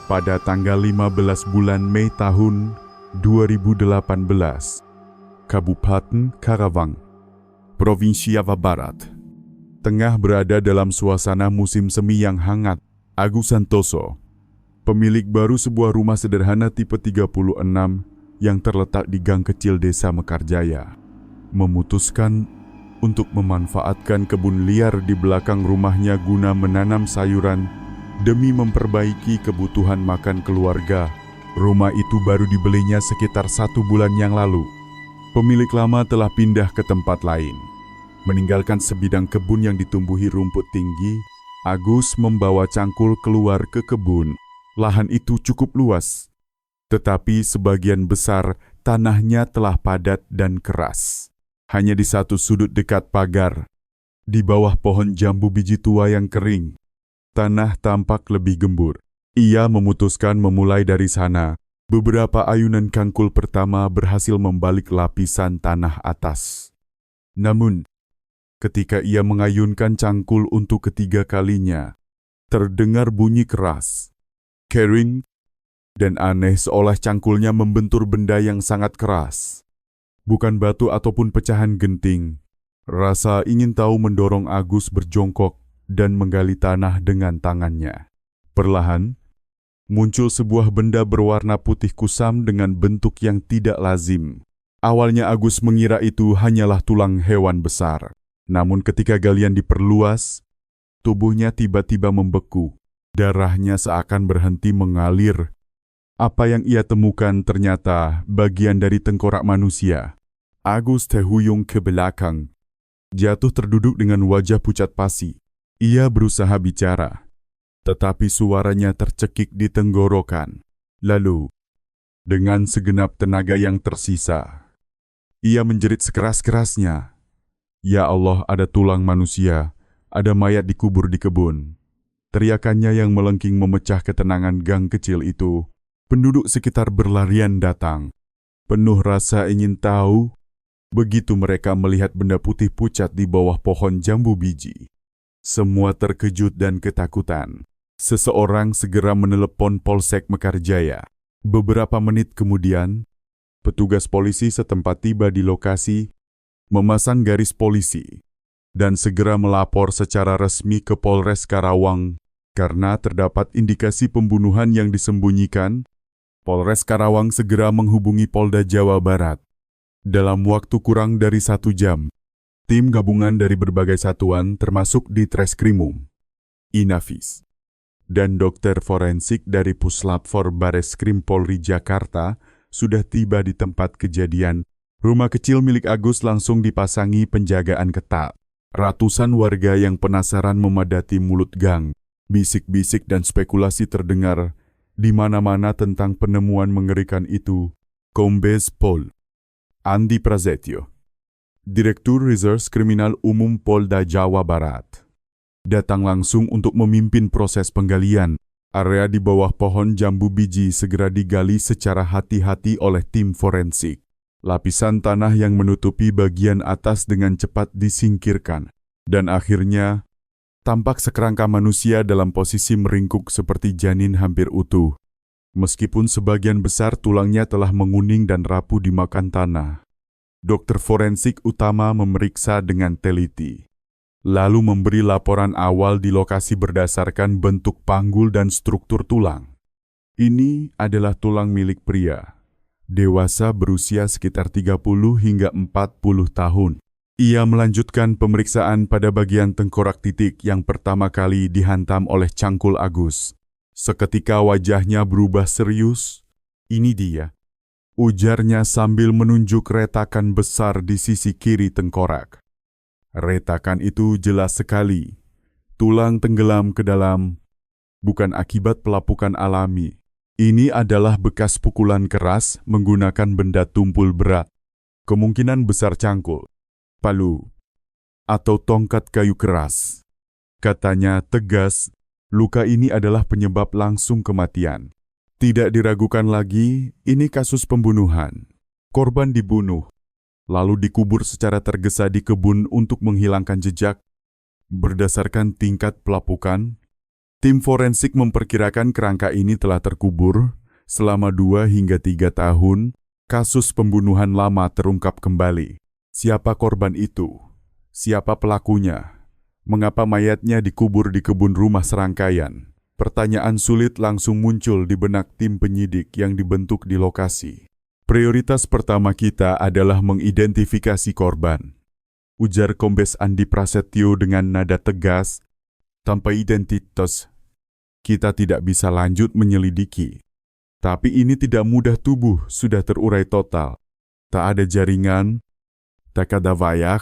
pada tanggal 15 bulan Mei tahun 2018, Kabupaten Karawang, Provinsi Jawa Barat. Tengah berada dalam suasana musim semi yang hangat, Agus Santoso, pemilik baru sebuah rumah sederhana tipe 36 yang terletak di gang kecil desa Mekarjaya, memutuskan untuk memanfaatkan kebun liar di belakang rumahnya guna menanam sayuran demi memperbaiki kebutuhan makan keluarga. Rumah itu baru dibelinya sekitar 1 bulan yang lalu. Pemilik lama telah pindah ke tempat lain. Meninggalkan sebidang kebun yang ditumbuhi rumput tinggi, Agus membawa cangkul keluar ke kebun. Lahan itu cukup luas, tetapi sebagian besar tanahnya telah padat dan keras. Hanya di satu sudut dekat pagar, di bawah pohon jambu biji tua yang kering, tanah tampak lebih gembur. Ia memutuskan memulai dari sana. Beberapa ayunan cangkul pertama berhasil membalik lapisan tanah atas. Namun, ketika ia mengayunkan cangkul untuk ketiga kalinya, terdengar bunyi keras, kering, dan aneh seolah cangkulnya membentur benda yang sangat keras. Bukan batu ataupun pecahan genting. Rasa ingin tahu mendorong Agus berjongkok dan menggali tanah dengan tangannya. Perlahan, muncul sebuah benda berwarna putih kusam dengan bentuk yang tidak lazim. Awalnya Agus mengira itu hanyalah tulang hewan besar. Namun ketika galian diperluas, tubuhnya tiba-tiba membeku. Darahnya seakan berhenti mengalir. Apa yang ia temukan ternyata bagian dari tengkorak manusia. Agus terhuyung ke belakang, jatuh terduduk dengan wajah pucat pasi. Ia berusaha bicara, tetapi suaranya tercekik di tenggorokan. Lalu, dengan segenap tenaga yang tersisa, ia menjerit sekeras-kerasnya, "Ya Allah, ada tulang manusia, ada mayat dikubur di kebun." Teriakannya yang melengking memecah ketenangan gang kecil itu. Penduduk sekitar berlarian datang, penuh rasa ingin tahu. Begitu mereka melihat benda putih pucat di bawah pohon jambu biji, semua terkejut dan ketakutan. Seseorang segera menelepon Polsek Mekarjaya. Beberapa menit kemudian, petugas polisi setempat tiba di lokasi, memasang garis polisi, dan segera melapor secara resmi ke Polres Karawang. Karena terdapat indikasi pembunuhan yang disembunyikan, Polres Karawang segera menghubungi Polda Jawa Barat. Dalam waktu kurang dari 1 jam, tim gabungan dari berbagai satuan termasuk di Treskrimum, Inafis, dan dokter forensik dari Puslap 4 Bareskrim Polri Jakarta sudah tiba di tempat kejadian. Rumah kecil milik Agus langsung dipasangi penjagaan ketat. Ratusan warga yang penasaran memadati mulut gang. Bisik-bisik dan spekulasi terdengar di mana-mana tentang penemuan mengerikan itu. Kombes Pol Andi Prasetyo, Direktur Reserse Kriminal Umum Polda Jawa Barat, datang langsung untuk memimpin proses penggalian. Area di bawah pohon jambu biji segera digali secara hati-hati oleh tim forensik. Lapisan tanah yang menutupi bagian atas dengan cepat disingkirkan. Dan akhirnya, tampak sekerangka manusia dalam posisi meringkuk seperti janin hampir utuh. Meskipun sebagian besar tulangnya telah menguning dan rapuh dimakan tanah. Dokter forensik utama memeriksa dengan teliti, lalu memberi laporan awal di lokasi berdasarkan bentuk panggul dan struktur tulang. Ini adalah tulang milik pria, dewasa berusia sekitar 30 hingga 40 tahun. Ia melanjutkan pemeriksaan pada bagian tengkorak titik yang pertama kali dihantam oleh cangkul Agus. Seketika wajahnya berubah serius. "Ini dia," ujarnya sambil menunjuk retakan besar di sisi kiri tengkorak. Retakan itu jelas sekali. Tulang tenggelam ke dalam, bukan akibat pelapukan alami. Ini adalah bekas pukulan keras menggunakan benda tumpul berat. Kemungkinan besar cangkul, palu, atau tongkat kayu keras. Katanya tegas, luka ini adalah penyebab langsung kematian. Tidak diragukan lagi, ini kasus pembunuhan. Korban dibunuh, lalu dikubur secara tergesa di kebun untuk menghilangkan jejak. Berdasarkan tingkat pelapukan, Tim forensik memperkirakan kerangka ini telah terkubur selama 2 hingga 3 tahun. Kasus pembunuhan lama terungkap kembali. Siapa korban itu? Siapa pelakunya? Mengapa mayatnya dikubur di kebun rumah serangkaian? Pertanyaan sulit langsung muncul di benak tim penyidik yang dibentuk di lokasi. Prioritas pertama kita adalah mengidentifikasi korban, ujar Kombes Andi Prasetyo dengan nada tegas. Tanpa identitas, kita tidak bisa lanjut menyelidiki. Tapi ini tidak mudah, tubuh sudah terurai total. Tak ada jaringan, tak ada wayah,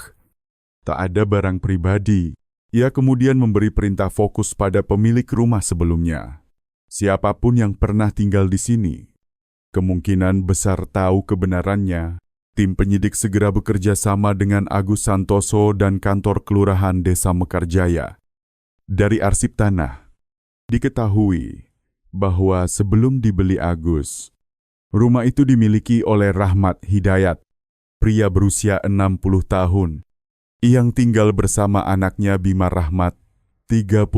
tak ada barang pribadi. Ia kemudian memberi perintah fokus pada pemilik rumah sebelumnya. Siapapun yang pernah tinggal di sini, kemungkinan besar tahu kebenarannya. Tim penyidik segera bekerja sama dengan Agus Santoso dan kantor Kelurahan Desa Mekarjaya. Dari arsip tanah, diketahui bahwa sebelum dibeli Agus, rumah itu dimiliki oleh Rahmat Hidayat, pria berusia 60 tahun, yang tinggal bersama anaknya Bima Rahmat, 35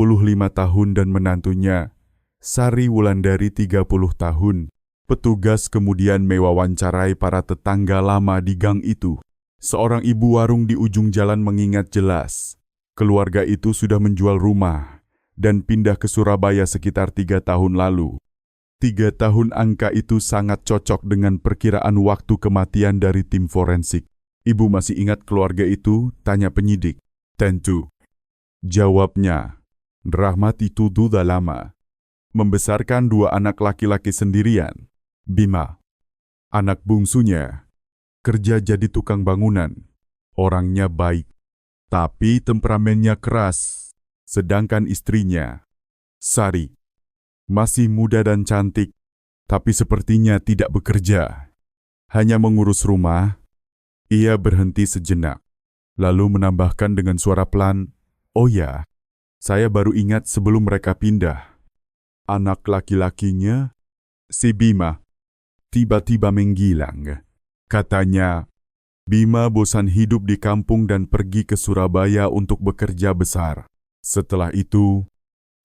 tahun dan menantunya, Sari Wulandari 30 tahun. Petugas kemudian mewawancarai para tetangga lama di gang itu. Seorang ibu warung di ujung jalan mengingat jelas, keluarga itu sudah menjual rumah dan pindah ke Surabaya sekitar 3 tahun lalu. 3 tahun angka itu sangat cocok dengan perkiraan waktu kematian dari tim forensik. Ibu masih ingat keluarga itu? Tanya penyidik. Tentu, jawabnya. Rahmat itu sudah lama membesarkan 2 anak laki-laki sendirian. Bima, anak bungsunya, kerja jadi tukang bangunan. Orangnya baik, tapi temperamennya keras. Sedangkan istrinya, Sari, masih muda dan cantik, tapi sepertinya tidak bekerja. Hanya mengurus rumah. Ia berhenti sejenak, lalu menambahkan dengan suara pelan, "Oh ya, saya baru ingat sebelum mereka pindah. Anak laki-lakinya, si Bima, tiba-tiba menghilang. Katanya, Bima bosan hidup di kampung dan pergi ke Surabaya untuk bekerja besar. Setelah itu,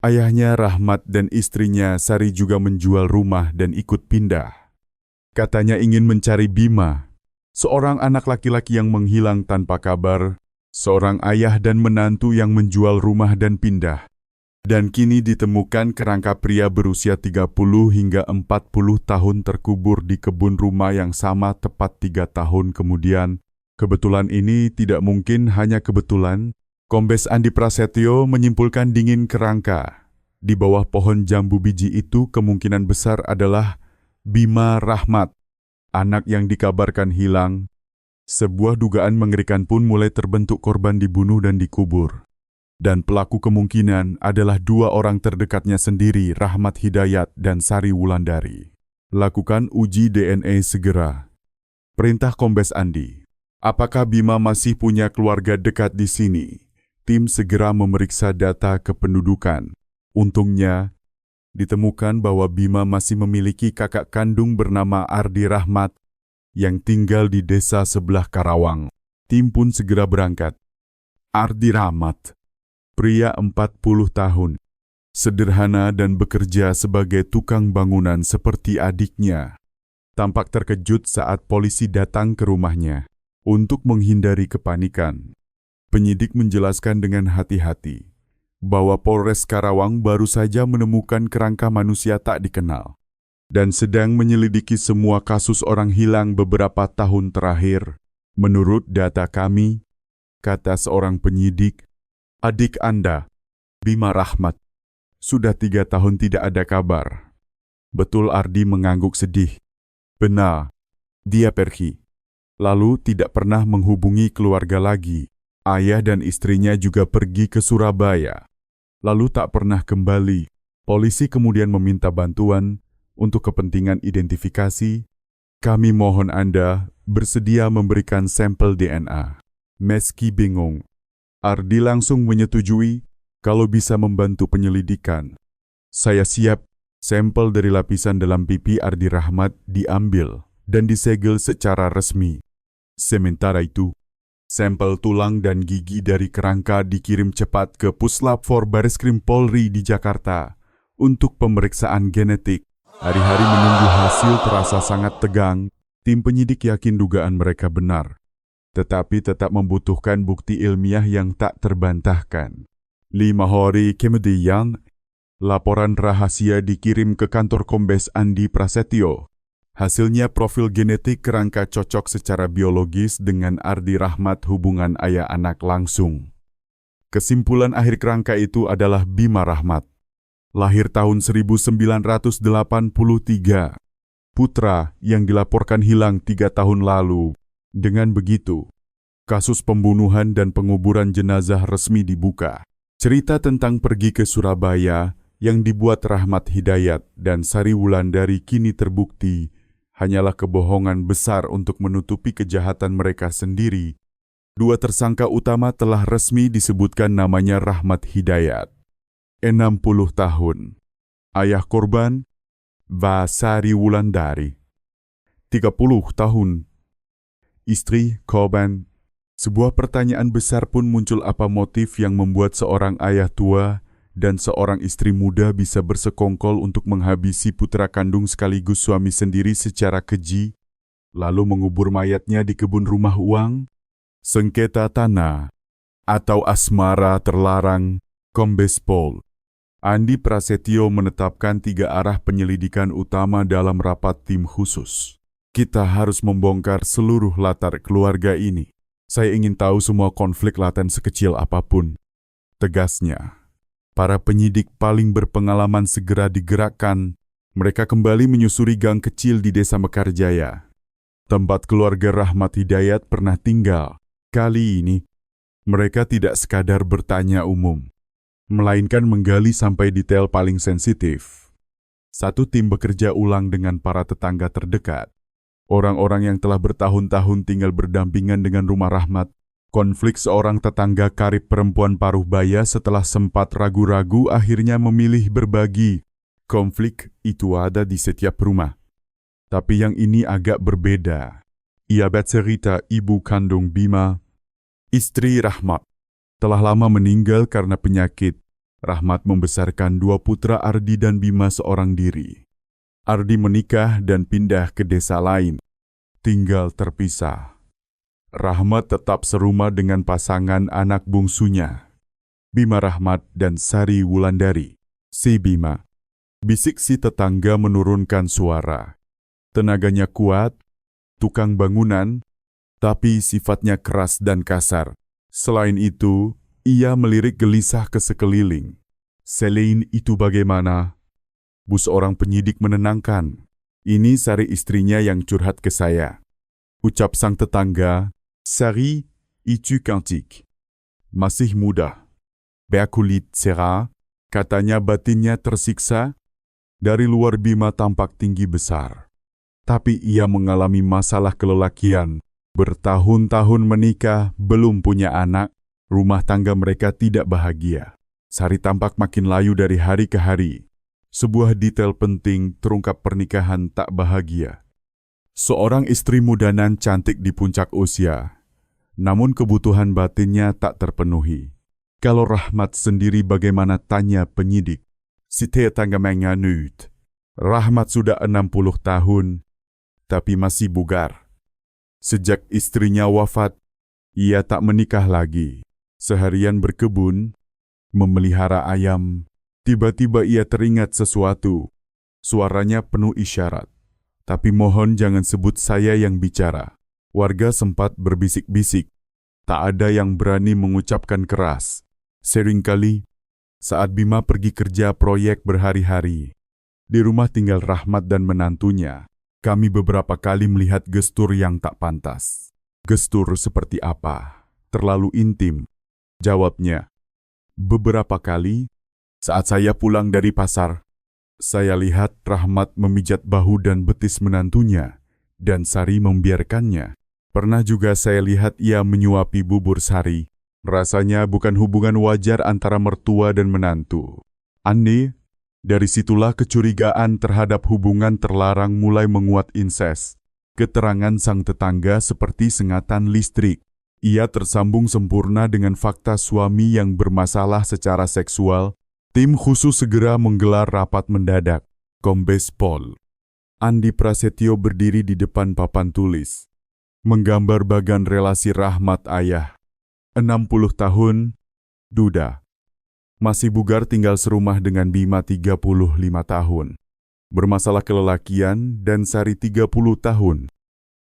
ayahnya Rahmat dan istrinya Sari juga menjual rumah dan ikut pindah. Katanya ingin mencari Bima, seorang anak laki-laki yang menghilang tanpa kabar, seorang ayah dan menantu yang menjual rumah dan pindah. Dan kini ditemukan kerangka pria berusia 30 hingga 40 tahun terkubur di kebun rumah yang sama tepat 3 tahun kemudian. Kebetulan ini tidak mungkin hanya kebetulan." Kombes Andi Prasetyo menyimpulkan dingin kerangka. Di bawah pohon jambu biji itu kemungkinan besar adalah Bima Rahmat, anak yang dikabarkan hilang. Sebuah dugaan mengerikan pun mulai terbentuk, korban dibunuh dan dikubur. Dan pelaku kemungkinan adalah 2 orang terdekatnya sendiri, Rahmat Hidayat dan Sari Wulandari. Lakukan uji DNA segera. Perintah Kombes Andi. Apakah Bima masih punya keluarga dekat di sini? Tim segera memeriksa data kependudukan. Untungnya, ditemukan bahwa Bima masih memiliki kakak kandung bernama Ardi Rahmat yang tinggal di desa sebelah Karawang. Tim pun segera berangkat. Ardi Rahmat, pria 40 tahun, sederhana dan bekerja sebagai tukang bangunan seperti adiknya. Tampak terkejut saat polisi datang ke rumahnya. Untuk menghindari kepanikan, penyidik menjelaskan dengan hati-hati bahwa Polres Karawang baru saja menemukan kerangka manusia tak dikenal dan sedang menyelidiki semua kasus orang hilang beberapa tahun terakhir. Menurut data kami, kata seorang penyidik, adik Anda, Bima Rahmat, sudah 3 tahun tidak ada kabar. Betul, Ardi mengangguk sedih. Benar, dia pergi. Lalu tidak pernah menghubungi keluarga lagi. Ayah dan istrinya juga pergi ke Surabaya, lalu tak pernah kembali. Polisi kemudian meminta bantuan untuk kepentingan identifikasi. Kami mohon Anda bersedia memberikan sampel DNA. Meski bingung, Ardi langsung menyetujui kalau bisa membantu penyelidikan. Saya siap. Sampel dari lapisan dalam pipi Ardi Rahmat diambil dan disegel secara resmi. Sementara itu, Sampel tulang dan gigi dari kerangka dikirim cepat ke Puslap 4 Bareskrim Polri di Jakarta untuk pemeriksaan genetik. Hari-hari menunggu hasil terasa sangat tegang. Tim penyidik yakin dugaan mereka benar, tetapi tetap membutuhkan bukti ilmiah yang tak terbantahkan. 5 hari kemudian, laporan rahasia dikirim ke kantor Kombes Andi Prasetyo. Hasilnya profil genetik kerangka cocok secara biologis dengan Ardi Rahmat, hubungan ayah anak langsung. Kesimpulan akhir kerangka itu adalah Bima Rahmat. Lahir tahun 1983. Putra yang dilaporkan hilang 3 tahun lalu. Dengan begitu, kasus pembunuhan dan penguburan jenazah resmi dibuka. Cerita tentang pergi ke Surabaya yang dibuat Rahmat Hidayat dan Sari Wulandari kini terbukti hanyalah kebohongan besar untuk menutupi kejahatan mereka sendiri. 2 tersangka utama telah resmi disebutkan namanya Rahmat Hidayat, 60 tahun. Ayah korban, Sari Wulandari, 30 tahun. Istri korban. Sebuah pertanyaan besar pun muncul, apa motif yang membuat seorang ayah tua dan seorang istri muda bisa bersekongkol untuk menghabisi putra kandung sekaligus suami sendiri secara keji, lalu mengubur mayatnya di kebun rumah uang? Sengketa tanah atau asmara terlarang. Kombes Pol Andi Prasetyo menetapkan 3 arah penyelidikan utama dalam rapat tim khusus. Kita harus membongkar seluruh latar keluarga ini. Saya ingin tahu semua konflik laten sekecil apapun, tegasnya. Para penyidik paling berpengalaman segera digerakkan. Mereka kembali menyusuri gang kecil di Desa Mekarjaya, tempat keluarga Rahmat Hidayat pernah tinggal. Kali ini, mereka tidak sekadar bertanya umum, melainkan menggali sampai detail paling sensitif. Satu tim bekerja ulang dengan para tetangga terdekat. Orang-orang yang telah bertahun-tahun tinggal berdampingan dengan rumah Rahmat. Konflik seorang tetangga karib perempuan paruh baya setelah sempat ragu-ragu akhirnya memilih berbagi. Konflik itu ada di setiap rumah. Tapi yang ini agak berbeda. Ia bercerita ibu kandung Bima, istri Rahmat, telah lama meninggal karena penyakit. Rahmat membesarkan 2 putra, Ardi dan Bima, seorang diri. Ardi menikah dan pindah ke desa lain, tinggal terpisah. Rahmat tetap serumah dengan pasangan anak bungsunya, Bima Rahmat dan Sari Wulandari. Si Bima, bisik si tetangga menurunkan suara. Tenaganya kuat, tukang bangunan, tapi sifatnya keras dan kasar. Selain itu, ia melirik gelisah ke sekeliling. Selain itu bagaimana? Bu seorang penyidik menenangkan. Ini Sari istrinya yang curhat ke saya. Ucap sang tetangga. Sari itu cantik, masih muda, berkulit cerah, katanya batinnya tersiksa. Dari luar Bima tampak tinggi besar, tapi ia mengalami masalah kelelakian. Bertahun-tahun menikah, belum punya anak, rumah tangga mereka tidak bahagia. Sari tampak makin layu dari hari ke hari. Sebuah detail penting terungkap pernikahan tak bahagia. Seorang istri muda nan cantik di puncak usia, namun kebutuhan batinnya tak terpenuhi. Kalau Rahmat sendiri bagaimana, tanya penyidik. Si tetangga menganut. Rahmat sudah 60 tahun, tapi masih bugar. Sejak istrinya wafat, ia tak menikah lagi. Seharian berkebun, memelihara ayam. Tiba-tiba ia teringat sesuatu. Suaranya penuh isyarat. Tapi mohon jangan sebut saya yang bicara. Warga sempat berbisik-bisik. Tak ada yang berani mengucapkan keras. Seringkali, saat Bima pergi kerja proyek berhari-hari, di rumah tinggal Rahmat dan menantunya, kami beberapa kali melihat gestur yang tak pantas. Gestur seperti apa? Terlalu intim, jawabnya. Beberapa kali, saat saya pulang dari pasar, saya lihat Rahmat memijat bahu dan betis menantunya, dan Sari membiarkannya. Pernah juga saya lihat ia menyuapi bubur Sari. Rasanya bukan hubungan wajar antara mertua dan menantu. Aneh, dari situlah kecurigaan terhadap hubungan terlarang mulai menguat. Incest. Keterangan sang tetangga seperti sengatan listrik. Ia tersambung sempurna dengan fakta suami yang bermasalah secara seksual. Tim khusus segera menggelar rapat mendadak. Kombes Pol Andi Prasetyo berdiri di depan papan tulis, menggambar bagan relasi Rahmat ayah. 60 tahun, duda. Masih bugar, tinggal serumah dengan Bima 35 tahun. Bermasalah kelelakian, dan Sari 30 tahun.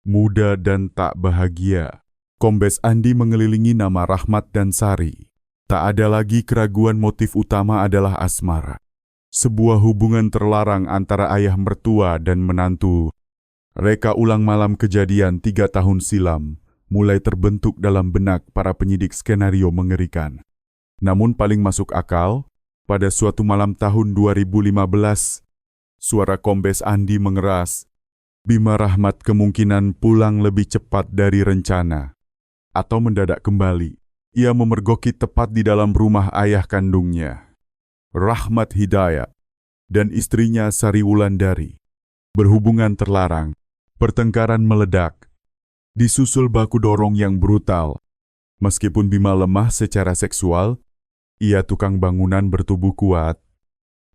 Muda dan tak bahagia. Kombes Andi mengelilingi nama Rahmat dan Sari. Tak ada lagi keraguan, motif utama adalah asmara. Sebuah hubungan terlarang antara ayah mertua dan menantu. Reka ulang malam kejadian 3 tahun silam mulai terbentuk dalam benak para penyidik skenario mengerikan. Namun paling masuk akal, pada suatu malam tahun 2015, suara Kombes Andi mengeras. Bima Rahmat kemungkinan pulang lebih cepat dari rencana. Atau mendadak kembali. Ia memergoki tepat di dalam rumah ayah kandungnya, Rahmat Hidayat, dan istrinya Sari Wulandari. Berhubungan terlarang, pertengkaran meledak, disusul baku dorong yang brutal. Meskipun Bima lemah secara seksual, ia tukang bangunan bertubuh kuat,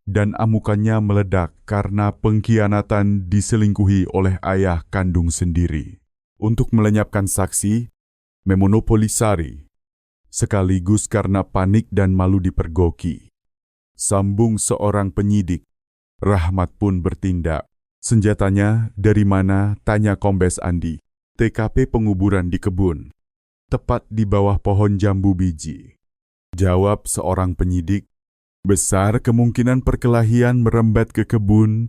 dan amukannya meledak karena pengkhianatan diselingkuhi oleh ayah kandung sendiri. Untuk melenyapkan saksi, memonopoli Sari, sekaligus karena panik dan malu dipergoki. Sambung seorang penyidik. Rahmat pun bertindak. Senjatanya dari mana? Tanya Kombes Andi. TKP penguburan di kebun, tepat di bawah pohon jambu biji. Jawab seorang penyidik. Besar kemungkinan perkelahian merembet ke kebun,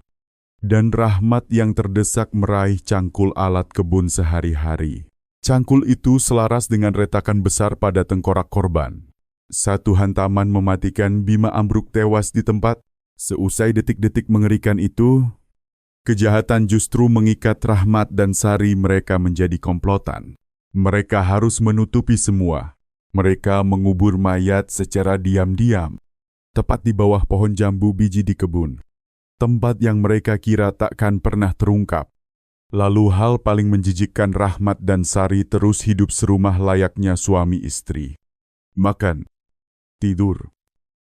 dan Rahmat yang terdesak meraih cangkul alat kebun sehari-hari. Cangkul itu selaras dengan retakan besar pada tengkorak korban. Satu hantaman mematikan, Bima ambruk tewas di tempat. Seusai detik-detik mengerikan itu, kejahatan justru mengikat Rahmat dan Sari. Mereka menjadi komplotan. Mereka harus menutupi semua. Mereka mengubur mayat secara diam-diam, tepat di bawah pohon jambu biji di kebun. Tempat yang mereka kira takkan pernah terungkap. Lalu hal paling menjijikkan, Rahmat dan Sari terus hidup serumah layaknya suami istri. Makan, tidur,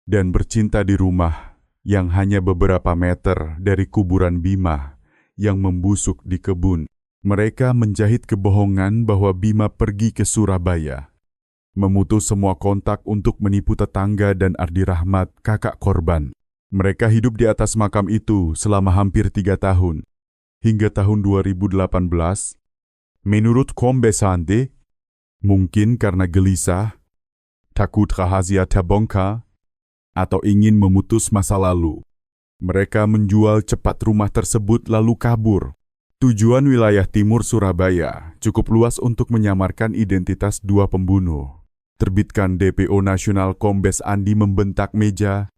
dan bercinta di rumah yang hanya beberapa meter dari kuburan Bima yang membusuk di kebun. Mereka menjahit kebohongan bahwa Bima pergi ke Surabaya, memutus semua kontak untuk menipu tetangga dan Ardi Rahmat, kakak korban. Mereka hidup di atas makam itu selama hampir 3 tahun. Hingga tahun 2018, menurut Kombes Andi, mungkin karena gelisah, takut rahasia terbongkar, atau ingin memutus masa lalu, mereka menjual cepat rumah tersebut lalu kabur. Tujuan wilayah timur Surabaya cukup luas untuk menyamarkan identitas dua pembunuh. Terbitkan DPO Nasional. Kombes Andi membentak meja.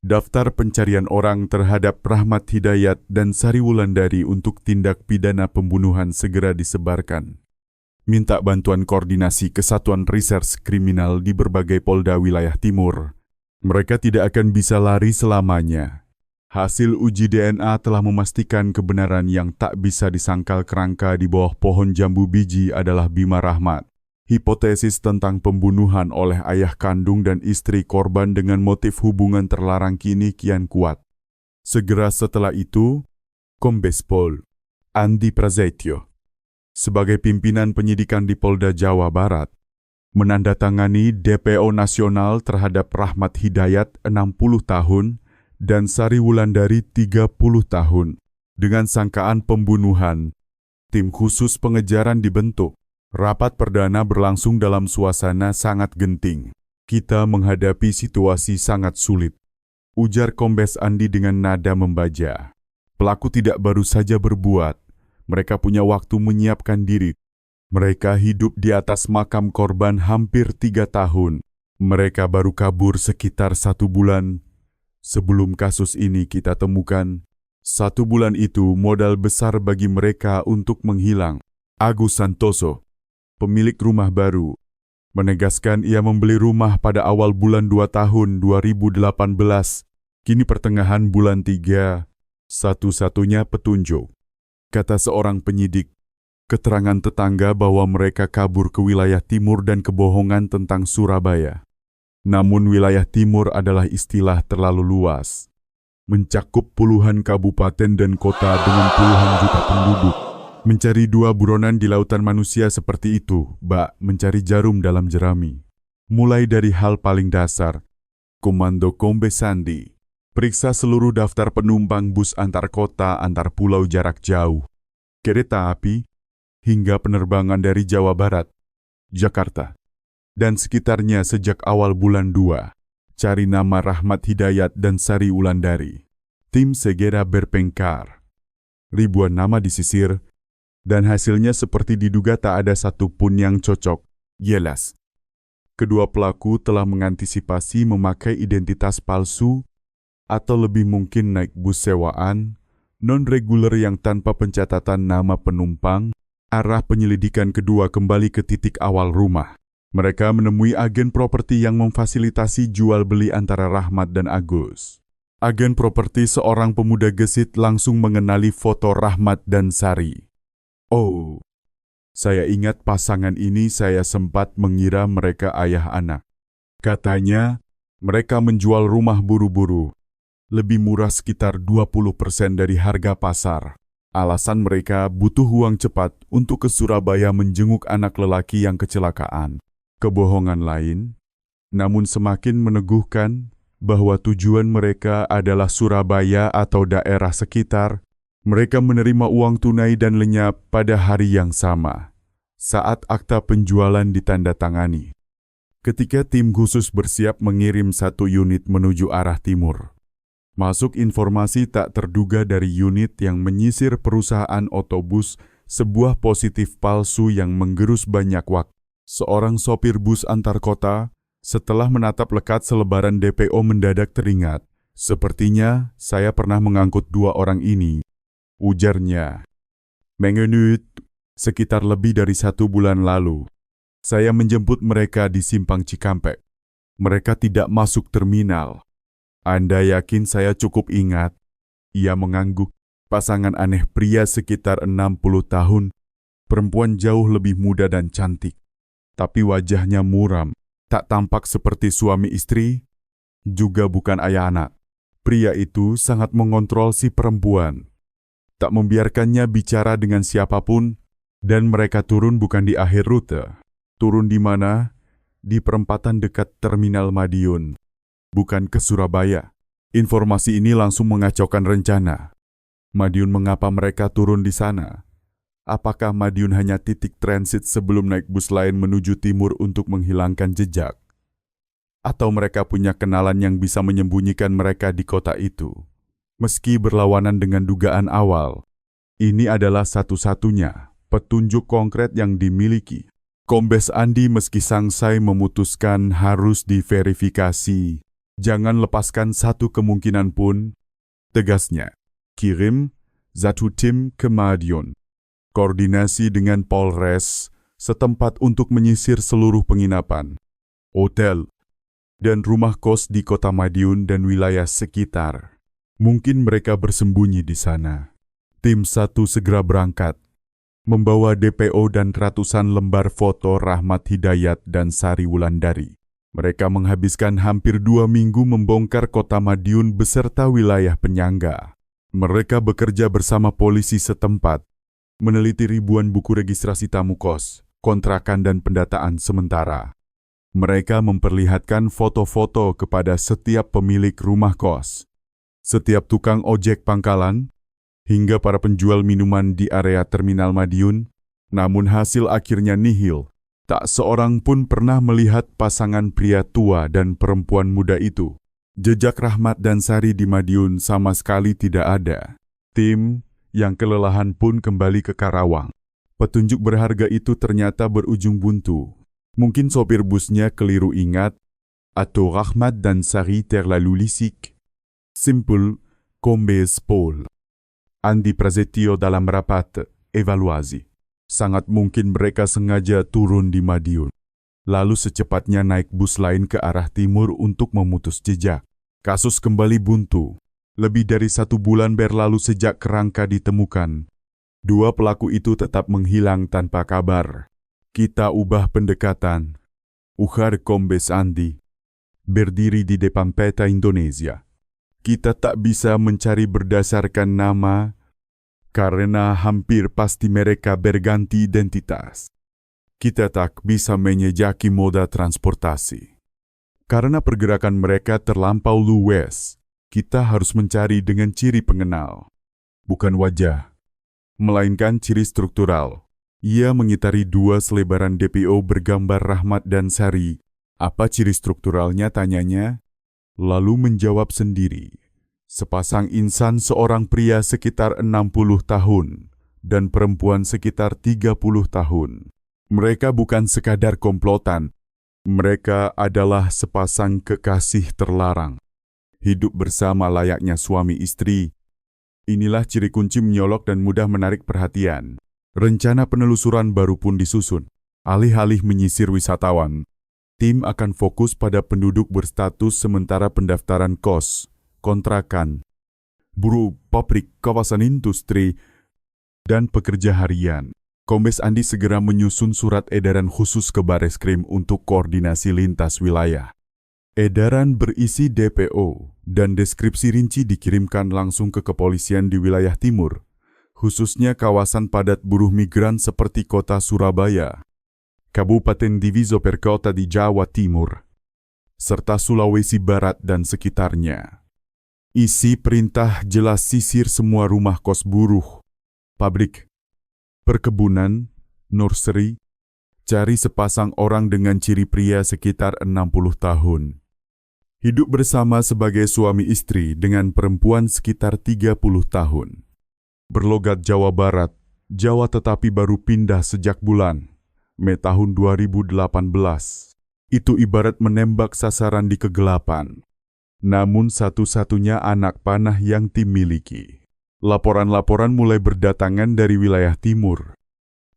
Daftar pencarian orang terhadap Rahmat Hidayat dan Sari Wulandari untuk tindak pidana pembunuhan segera disebarkan. Minta bantuan koordinasi Kesatuan Reserse Kriminal di berbagai polda wilayah timur. Mereka tidak akan bisa lari selamanya. Hasil uji DNA telah memastikan kebenaran yang tak bisa disangkal kerangka di bawah pohon jambu biji adalah Bima Rahmat. Hipotesis tentang pembunuhan oleh ayah kandung dan istri korban dengan motif hubungan terlarang kini kian kuat. Segera setelah itu, Kombes Pol Andi Prasetyo, sebagai pimpinan penyidikan di Polda Jawa Barat, menandatangani DPO Nasional terhadap Rahmat Hidayat 60 tahun dan Sari Wulandari 30 tahun. Dengan sangkaan pembunuhan, tim khusus pengejaran dibentuk. Rapat perdana berlangsung dalam suasana sangat genting. Kita menghadapi situasi sangat sulit, ujar Kombes Andi dengan nada membaja. Pelaku tidak baru saja berbuat, mereka punya waktu menyiapkan diri. Mereka hidup di atas makam korban hampir 3 tahun. Mereka baru kabur sekitar 1 bulan. Sebelum kasus ini kita temukan, 1 bulan itu modal besar bagi mereka untuk menghilang. Agus Santoso, pemilik rumah baru, menegaskan ia membeli rumah pada awal bulan 2 tahun 2018. Kini pertengahan bulan 3, satu-satunya petunjuk, kata seorang penyidik. Keterangan tetangga bahwa mereka kabur ke wilayah timur dan kebohongan tentang Surabaya. Namun wilayah timur adalah istilah terlalu luas, mencakup puluhan kabupaten dan kota dengan puluhan juta penduduk. Mencari dua buronan di lautan manusia seperti itu, bak mencari jarum dalam jerami. Mulai dari hal paling dasar, Komando Kombes Andi, periksa seluruh daftar penumpang bus antar kota, antar pulau jarak jauh, kereta api, hingga penerbangan dari Jawa Barat, Jakarta, dan sekitarnya sejak awal bulan 2. Cari nama Rahmat Hidayat dan Sari Wulandari. Tim segera berpengkar. Ribuan nama disisir, dan hasilnya seperti diduga tak ada satupun yang cocok. Jelas, kedua pelaku telah mengantisipasi memakai identitas palsu atau lebih mungkin naik bus sewaan, non-reguler yang tanpa pencatatan nama penumpang. Arah penyelidikan kedua kembali ke titik awal rumah. Mereka menemui agen properti yang memfasilitasi jual beli antara Rahmat dan Agus. Agen properti, seorang pemuda gesit, langsung mengenali foto Rahmat dan Sari. Oh, saya ingat pasangan ini, saya sempat mengira mereka ayah anak. Katanya, mereka menjual rumah buru-buru. Lebih murah sekitar 20% dari harga pasar. Alasan mereka butuh uang cepat untuk ke Surabaya menjenguk anak lelaki yang kecelakaan. Kebohongan lain, namun semakin meneguhkan bahwa tujuan mereka adalah Surabaya atau daerah sekitar. Mereka menerima uang tunai dan lenyap pada hari yang sama, saat akta penjualan ditandatangani. Ketika tim khusus bersiap mengirim satu unit menuju arah timur, masuk informasi tak terduga dari unit yang menyisir perusahaan otobus, sebuah positif palsu yang menggerus banyak waktu. Seorang sopir bus antar kota, setelah menatap lekat selebaran DPO, mendadak teringat. Sepertinya saya pernah mengangkut dua orang ini, ujarnya. Mengenut, sekitar lebih dari 1 bulan lalu, saya menjemput mereka di Simpang Cikampek. Mereka tidak masuk terminal. Anda yakin saya cukup ingat? Ia mengangguk. Pasangan aneh, pria sekitar 60 tahun, perempuan jauh lebih muda dan cantik. Tapi wajahnya muram, tak tampak seperti suami istri, juga bukan ayah anak. Pria itu sangat mengontrol si perempuan. Tak membiarkannya bicara dengan siapapun, dan mereka turun bukan di akhir rute. Turun di mana? Di perempatan dekat Terminal Madiun. Bukan ke Surabaya. Informasi ini langsung mengacaukan rencana. Madiun, mengapa mereka turun di sana? Apakah Madiun hanya titik transit sebelum naik bus lain menuju timur untuk menghilangkan jejak? Atau mereka punya kenalan yang bisa menyembunyikan mereka di kota itu? Meski berlawanan dengan dugaan awal, ini adalah satu-satunya petunjuk konkret yang dimiliki. Kombes Andi meski sangsai memutuskan harus diverifikasi. Jangan lepaskan satu kemungkinan pun, tegasnya. Kirim satu tim ke Madiun. Koordinasi dengan Polres setempat untuk menyisir seluruh penginapan, hotel, dan rumah kos di kota Madiun dan wilayah sekitar. Mungkin mereka bersembunyi di sana. Tim 1 segera berangkat, membawa DPO dan ratusan lembar foto Rahmat Hidayat dan Sari Wulandari. Mereka menghabiskan hampir 2 minggu membongkar kota Madiun beserta wilayah penyangga. Mereka bekerja bersama polisi setempat, meneliti ribuan buku registrasi tamu kos, kontrakan dan pendataan sementara. Mereka memperlihatkan foto-foto kepada setiap pemilik rumah kos, setiap tukang ojek pangkalan, hingga para penjual minuman di area Terminal Madiun. Namun hasil akhirnya nihil. Tak seorang pun pernah melihat pasangan pria tua dan perempuan muda itu. Jejak Rahmat dan Sari di Madiun sama sekali tidak ada. Tim yang kelelahan pun kembali ke Karawang. Petunjuk berharga itu ternyata berujung buntu. Mungkin sopir busnya keliru ingat, atau Rahmat dan Sari terlalu licik. Simpul, Kombes Pol Andi Prasetyo dalam rapat evaluasi. Sangat mungkin mereka sengaja turun di Madiun, lalu secepatnya naik bus lain ke arah timur untuk memutus jejak. Kasus kembali buntu. Lebih dari 1 bulan berlalu sejak kerangka ditemukan. Dua pelaku itu tetap menghilang tanpa kabar. Kita ubah pendekatan. Ujar Kombes Andi, berdiri di depan peta Indonesia. Kita tak bisa mencari berdasarkan nama, karena hampir pasti mereka berganti identitas. Kita tak bisa menyejaki moda transportasi. Karena pergerakan mereka terlampau luas, kita harus mencari dengan ciri pengenal. Bukan wajah, melainkan ciri struktural. Ia mengitari dua selebaran DPO bergambar Rahmat dan Sari. Apa ciri strukturalnya, tanyanya? Lalu menjawab sendiri. Sepasang insan, seorang pria sekitar 60 tahun dan perempuan sekitar 30 tahun. Mereka bukan sekadar komplotan. Mereka adalah sepasang kekasih terlarang. Hidup bersama layaknya suami istri. Inilah ciri kunci menyolok dan mudah menarik perhatian. Rencana penelusuran baru pun disusun. Alih-alih menyisir wisatawan, tim akan fokus pada penduduk berstatus sementara pendaftaran kos, kontrakan, buruh pabrik, kawasan industri, dan pekerja harian. Kombes Andi segera menyusun surat edaran khusus ke Bareskrim untuk koordinasi lintas wilayah. Edaran berisi DPO dan deskripsi rinci dikirimkan langsung ke kepolisian di wilayah timur, khususnya kawasan padat buruh migran seperti kota Surabaya, Kabupaten Diviso Perkota di Jawa Timur, serta Sulawesi Barat dan sekitarnya. Isi perintah jelas sisir semua rumah kos buruh, pabrik, perkebunan, nursery, cari sepasang orang dengan ciri pria sekitar 60 tahun. Hidup bersama sebagai suami istri dengan perempuan sekitar 30 tahun. Berlogat Jawa Barat, Jawa tetapi baru pindah sejak bulan Mei tahun 2018. Itu ibarat menembak sasaran di kegelapan. Namun satu-satunya anak panah yang tim miliki. Laporan-laporan mulai berdatangan dari wilayah timur.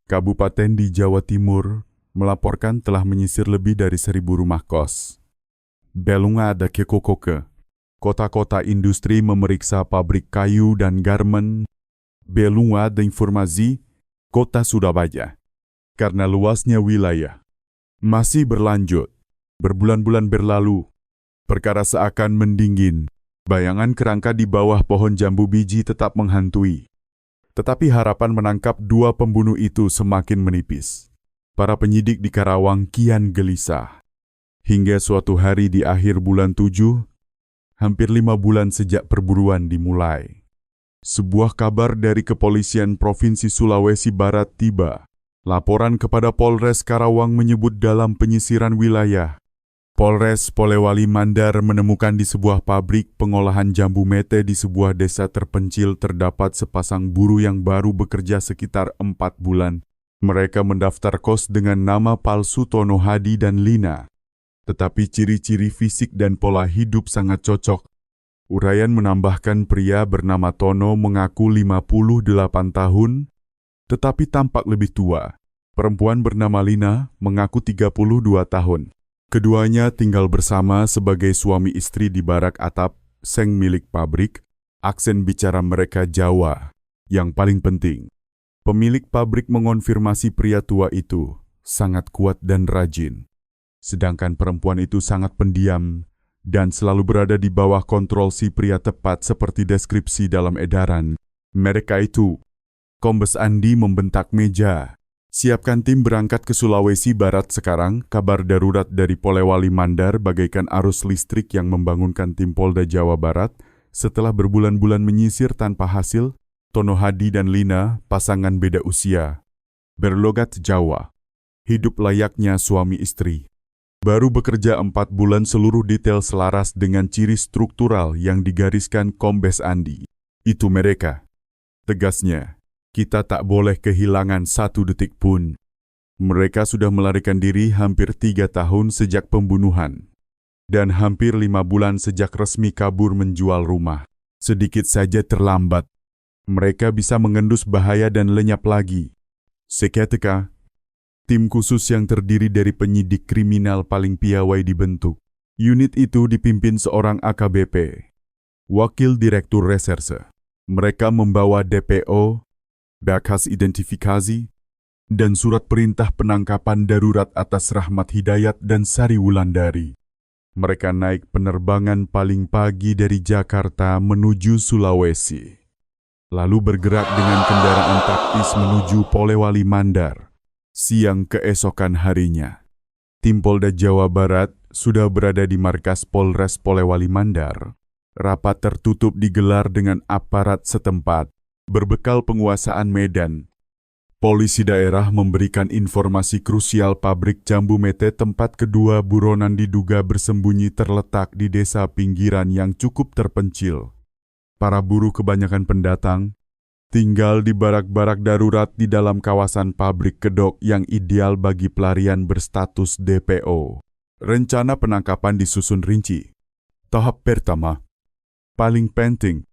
Kabupaten di Jawa Timur melaporkan telah menyisir lebih dari 1.000 rumah kos. Belungada ke Kokoke, kota-kota industri memeriksa pabrik kayu dan garmen. Belungada informasi, kota Surabaya. Karena luasnya wilayah masih berlanjut. Berbulan-bulan berlalu, perkara seakan mendingin. Bayangan kerangka di bawah pohon jambu biji tetap menghantui. Tetapi harapan menangkap dua pembunuh itu semakin menipis. Para penyidik di Karawang kian gelisah. Hingga suatu hari di akhir bulan 7, hampir 5 bulan sejak perburuan dimulai, sebuah kabar dari Kepolisian Provinsi Sulawesi Barat tiba. Laporan kepada Polres Karawang menyebut dalam penyisiran wilayah, Polres Polewali Mandar menemukan di sebuah pabrik pengolahan jambu mete di sebuah desa terpencil terdapat sepasang buruh yang baru bekerja sekitar 4 bulan. Mereka mendaftar kos dengan nama palsu Tono Hadi dan Lina. Tetapi ciri-ciri fisik dan pola hidup sangat cocok. Uraian menambahkan pria bernama Tono mengaku 58 tahun, tetapi tampak lebih tua. Perempuan bernama Lina mengaku 32 tahun. Keduanya tinggal bersama sebagai suami istri di barak atap seng milik pabrik. Aksen bicara mereka Jawa. Yang paling penting, pemilik pabrik mengonfirmasi pria tua itu sangat kuat dan rajin. Sedangkan perempuan itu sangat pendiam dan selalu berada di bawah kontrol si pria tepat seperti deskripsi dalam edaran. Mereka itu. Kombes Andi membentak meja. Siapkan tim berangkat ke Sulawesi Barat sekarang. Kabar darurat dari Polewali Mandar bagaikan arus listrik yang membangunkan tim Polda Jawa Barat. Setelah berbulan-bulan menyisir tanpa hasil, Tono Hadi dan Lina, pasangan beda usia, berlogat Jawa. Hidup layaknya suami istri. Baru bekerja 4 bulan, seluruh detail selaras dengan ciri struktural yang digariskan Kombes Andi. Itu mereka. Tegasnya. Kita tak boleh kehilangan 1 detik pun. Mereka sudah melarikan diri hampir 3 tahun sejak pembunuhan. Dan hampir 5 bulan sejak resmi kabur menjual rumah. Sedikit saja terlambat, mereka bisa mengendus bahaya dan lenyap lagi. Seketika, tim khusus yang terdiri dari penyidik kriminal paling piawai dibentuk. Unit itu dipimpin seorang AKBP, Wakil Direktur Reserse. Mereka membawa DPO, berkas identifikasi, dan surat perintah penangkapan darurat atas Rahmat Hidayat dan Sari Wulandari. Mereka naik penerbangan paling pagi dari Jakarta menuju Sulawesi, lalu bergerak dengan kendaraan taktis menuju Polewali Mandar. Siang keesokan harinya, tim Polda Jawa Barat sudah berada di markas Polres Polewali Mandar. Rapat tertutup digelar dengan aparat setempat, berbekal penguasaan medan. Polisi daerah memberikan informasi krusial pabrik jambu mete tempat kedua buronan diduga bersembunyi terletak di desa pinggiran yang cukup terpencil. Para buruh kebanyakan pendatang tinggal di barak-barak darurat di dalam kawasan pabrik kedok yang ideal bagi pelarian berstatus DPO. Rencana penangkapan disusun rinci. Tahap pertama, paling penting,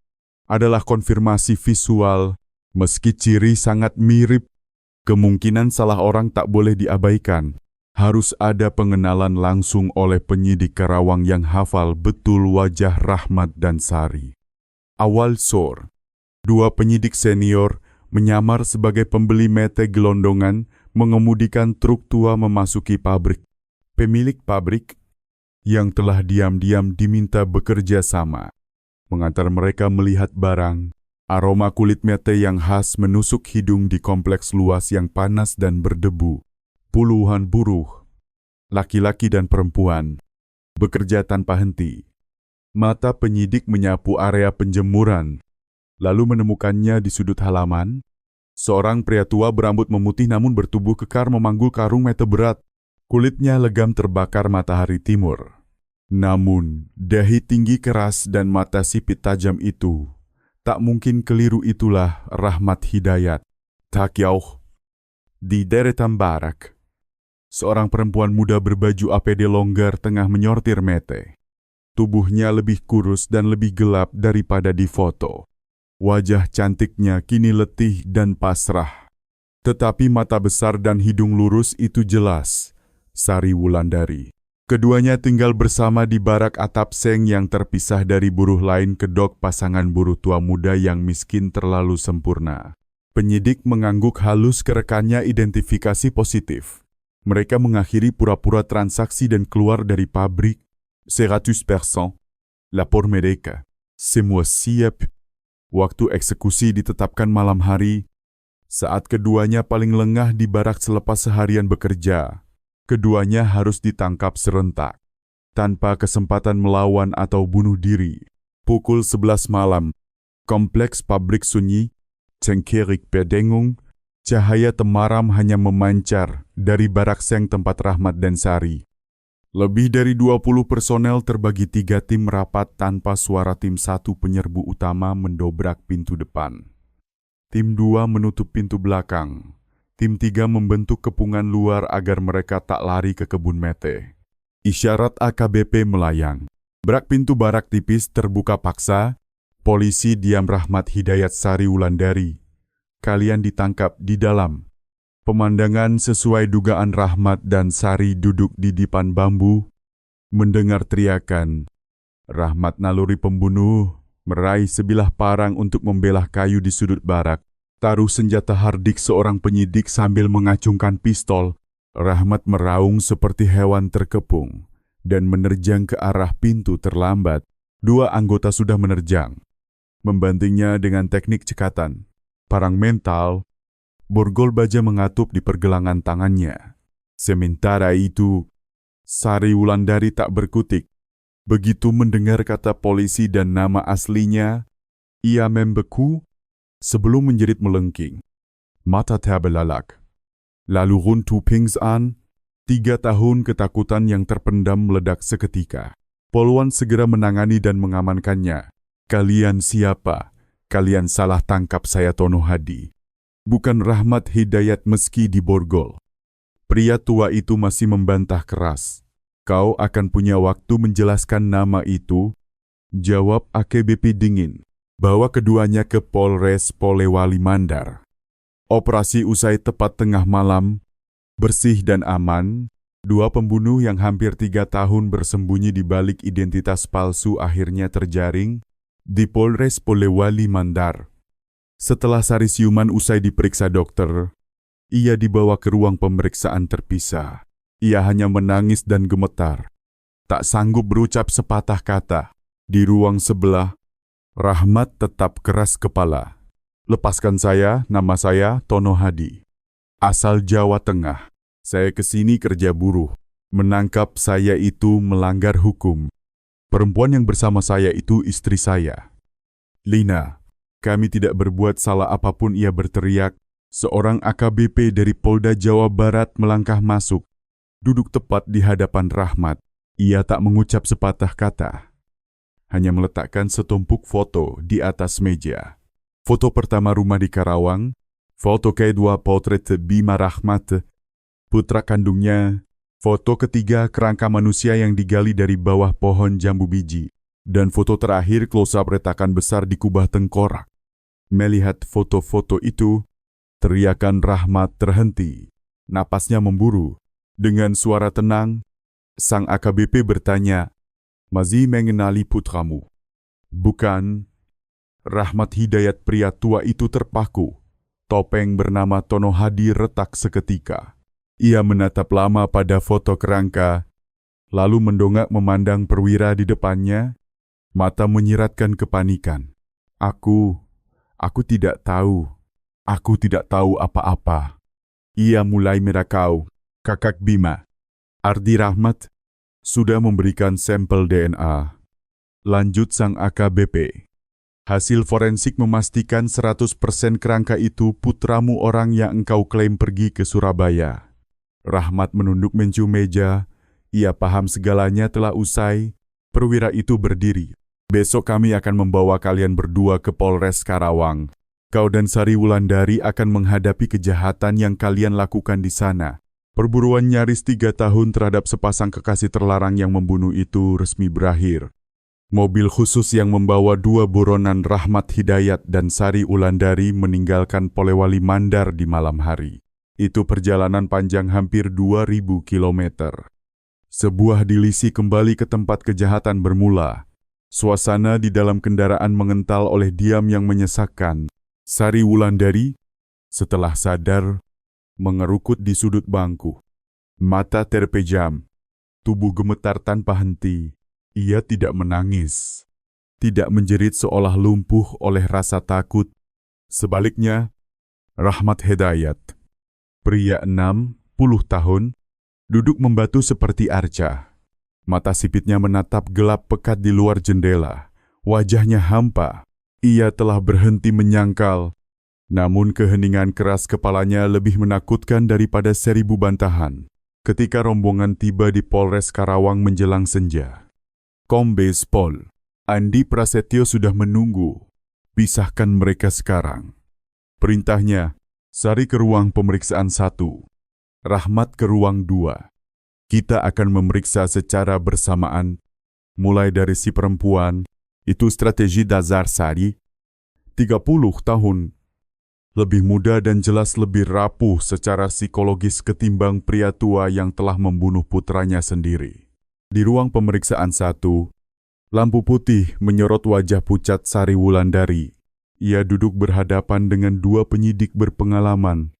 adalah konfirmasi visual. Meski ciri sangat mirip, kemungkinan salah orang tak boleh diabaikan. Harus ada pengenalan langsung oleh penyidik Karawang yang hafal betul wajah Rahmat dan Sari. Awal sore, dua penyidik senior menyamar sebagai pembeli mete gelondongan mengemudikan truk tua memasuki pabrik. Pemilik pabrik yang telah diam-diam diminta bekerja sama mengantar mereka melihat barang. Aroma kulit mete yang khas menusuk hidung di kompleks luas yang panas dan berdebu. Puluhan buruh, laki-laki dan perempuan, bekerja tanpa henti. Mata penyidik menyapu area penjemuran, lalu menemukannya di sudut halaman. Seorang pria tua berambut memutih namun bertubuh kekar memanggul karung mete berat. Kulitnya legam terbakar matahari timur. Namun, dahi tinggi keras dan mata sipit tajam itu, tak mungkin keliru itulah Rahmat Hidayat. Tak jauh, di deretan barak, seorang perempuan muda berbaju APD longgar tengah menyortir mete. Tubuhnya lebih kurus dan lebih gelap daripada di foto. Wajah cantiknya kini letih dan pasrah. Tetapi mata besar dan hidung lurus itu jelas. Sari Wulandari. Keduanya tinggal bersama di barak atap seng yang terpisah dari buruh lain kedok pasangan buruh tua muda yang miskin terlalu sempurna. Penyidik mengangguk halus ke rekannya identifikasi positif. Mereka mengakhiri pura-pura transaksi dan keluar dari pabrik. 100%. Lapor mereka. Semua siap. Waktu eksekusi ditetapkan malam hari. Saat keduanya paling lengah di barak selepas seharian bekerja. Keduanya harus ditangkap serentak, tanpa kesempatan melawan atau bunuh diri. Pukul 11 malam, kompleks pabrik sunyi, cengkerik pedengung, cahaya temaram hanya memancar dari barak seng tempat Rahmat dan Sari. Lebih dari 20 personel terbagi 3 tim rapat tanpa suara. Tim 1 penyerbu utama mendobrak pintu depan. Tim 2 menutup pintu belakang. Tim 3 membentuk kepungan luar agar mereka tak lari ke kebun mete. Isyarat AKBP melayang. Brak pintu barak tipis terbuka paksa. Polisi diam. Rahmat Hidayat, Sari Wulandari. Kalian ditangkap di dalam. Pemandangan sesuai dugaan. Rahmat dan Sari duduk di dipan bambu. Mendengar teriakan. Rahmat naluri pembunuh meraih sebilah parang untuk membelah kayu di sudut barak. Taruh senjata hardik seorang penyidik sambil mengacungkan pistol. Rahmat meraung seperti hewan terkepung dan menerjang ke arah pintu terlambat. 2 anggota sudah menerjang. Membantingnya dengan teknik cekatan. Parang mental, borgol baja mengatup di pergelangan tangannya. Sementara itu, Sari Wulandari tak berkutik. Begitu mendengar kata polisi dan nama aslinya, ia membeku. Sebelum menjerit melengking, mata terbelalak. Lalu runtuh pingsan. 3 tahun ketakutan yang terpendam meledak seketika. Polwan segera menangani dan mengamankannya. Kalian siapa? Kalian salah tangkap saya Tono Hadi. Bukan Rahmat Hidayat meski diborgol. Pria tua itu masih membantah keras. Kau akan punya waktu menjelaskan nama itu. Jawab AKBP dingin. Bawa keduanya ke Polres Polewali Mandar. Operasi usai tepat tengah malam, bersih dan aman. 2 pembunuh yang hampir 3 tahun bersembunyi di balik identitas palsu akhirnya terjaring di Polres Polewali Mandar. Setelah Sari siuman usai diperiksa dokter, ia dibawa ke ruang pemeriksaan terpisah. Ia hanya menangis dan gemetar, tak sanggup berucap sepatah kata. Di ruang sebelah, Rahmat tetap keras kepala. "Lepaskan saya, nama saya Tono Hadi. Asal Jawa Tengah. Saya kesini kerja buruh. Menangkap saya itu melanggar hukum. Perempuan yang bersama saya itu istri saya, Lina. Kami tidak berbuat salah apapun," ia berteriak. Seorang AKBP dari Polda Jawa Barat melangkah masuk, duduk tepat di hadapan Rahmat. Ia tak mengucap sepatah kata, hanya meletakkan setumpuk foto di atas meja. Foto pertama rumah di Karawang, foto kedua potret Bima Rahmat, putra kandungnya, foto ketiga kerangka manusia yang digali dari bawah pohon jambu biji, dan foto terakhir close-up retakan besar di kubah tengkorak. Melihat foto-foto itu, teriakan Rahmat terhenti, napasnya memburu. Dengan suara tenang, sang AKBP bertanya, "Masih mengenali putramu?" "Bukan." Rahmat Hidayat, pria tua itu terpaku. Topeng bernama Tono Hadi retak seketika. Ia menatap lama pada foto kerangka, lalu mendongak memandang perwira di depannya, mata menyiratkan kepanikan. Aku tidak tahu. Aku tidak tahu apa-apa." Ia mulai merakau. "Kakak Bima, Ardi Rahmat, sudah memberikan sampel DNA." Lanjut sang AKBP. "Hasil forensik memastikan 100% kerangka itu putramu, orang yang engkau klaim pergi ke Surabaya." Rahmat menunduk mencium meja. Ia paham segalanya telah usai. Perwira itu berdiri. "Besok kami akan membawa kalian berdua ke Polres Karawang. Kau dan Sari Wulandari akan menghadapi kejahatan yang kalian lakukan di sana." Perburuan nyaris 3 tahun terhadap sepasang kekasih terlarang yang membunuh itu resmi berakhir. Mobil khusus yang membawa 2 buronan Rahmat Hidayat dan Sari Wulandari meninggalkan Polewali Mandar di malam hari. Itu perjalanan panjang hampir 2000 kilometer. Sebuah dilisi kembali ke tempat kejahatan bermula. Suasana di dalam kendaraan mengental oleh diam yang menyesakkan. Sari Wulandari, setelah sadar, mengerukut di sudut bangku. Mata terpejam, tubuh gemetar tanpa henti. Ia tidak menangis, tidak menjerit seolah lumpuh oleh rasa takut. Sebaliknya, Rahmat Hidayat, pria 60 tahun, duduk membatu seperti arca. Mata sipitnya menatap gelap pekat di luar jendela. Wajahnya hampa. Ia telah berhenti menyangkal, namun keheningan keras kepalanya lebih menakutkan daripada 1000 bantahan. Ketika rombongan tiba di Polres Karawang menjelang senja, Kombes Pol Andi Prasetyo sudah menunggu. "Pisahkan mereka sekarang," perintahnya. "Sari ke ruang pemeriksaan 1, Rahmat ke ruang 2. Kita akan memeriksa secara bersamaan, mulai dari si perempuan. Itu strategi dasar Sari, 30 tahun. Lebih muda dan jelas lebih rapuh secara psikologis ketimbang pria tua yang telah membunuh putranya sendiri." Di ruang pemeriksaan 1, lampu putih menyorot wajah pucat Sari Wulandari. Ia duduk berhadapan dengan 2 penyidik berpengalaman.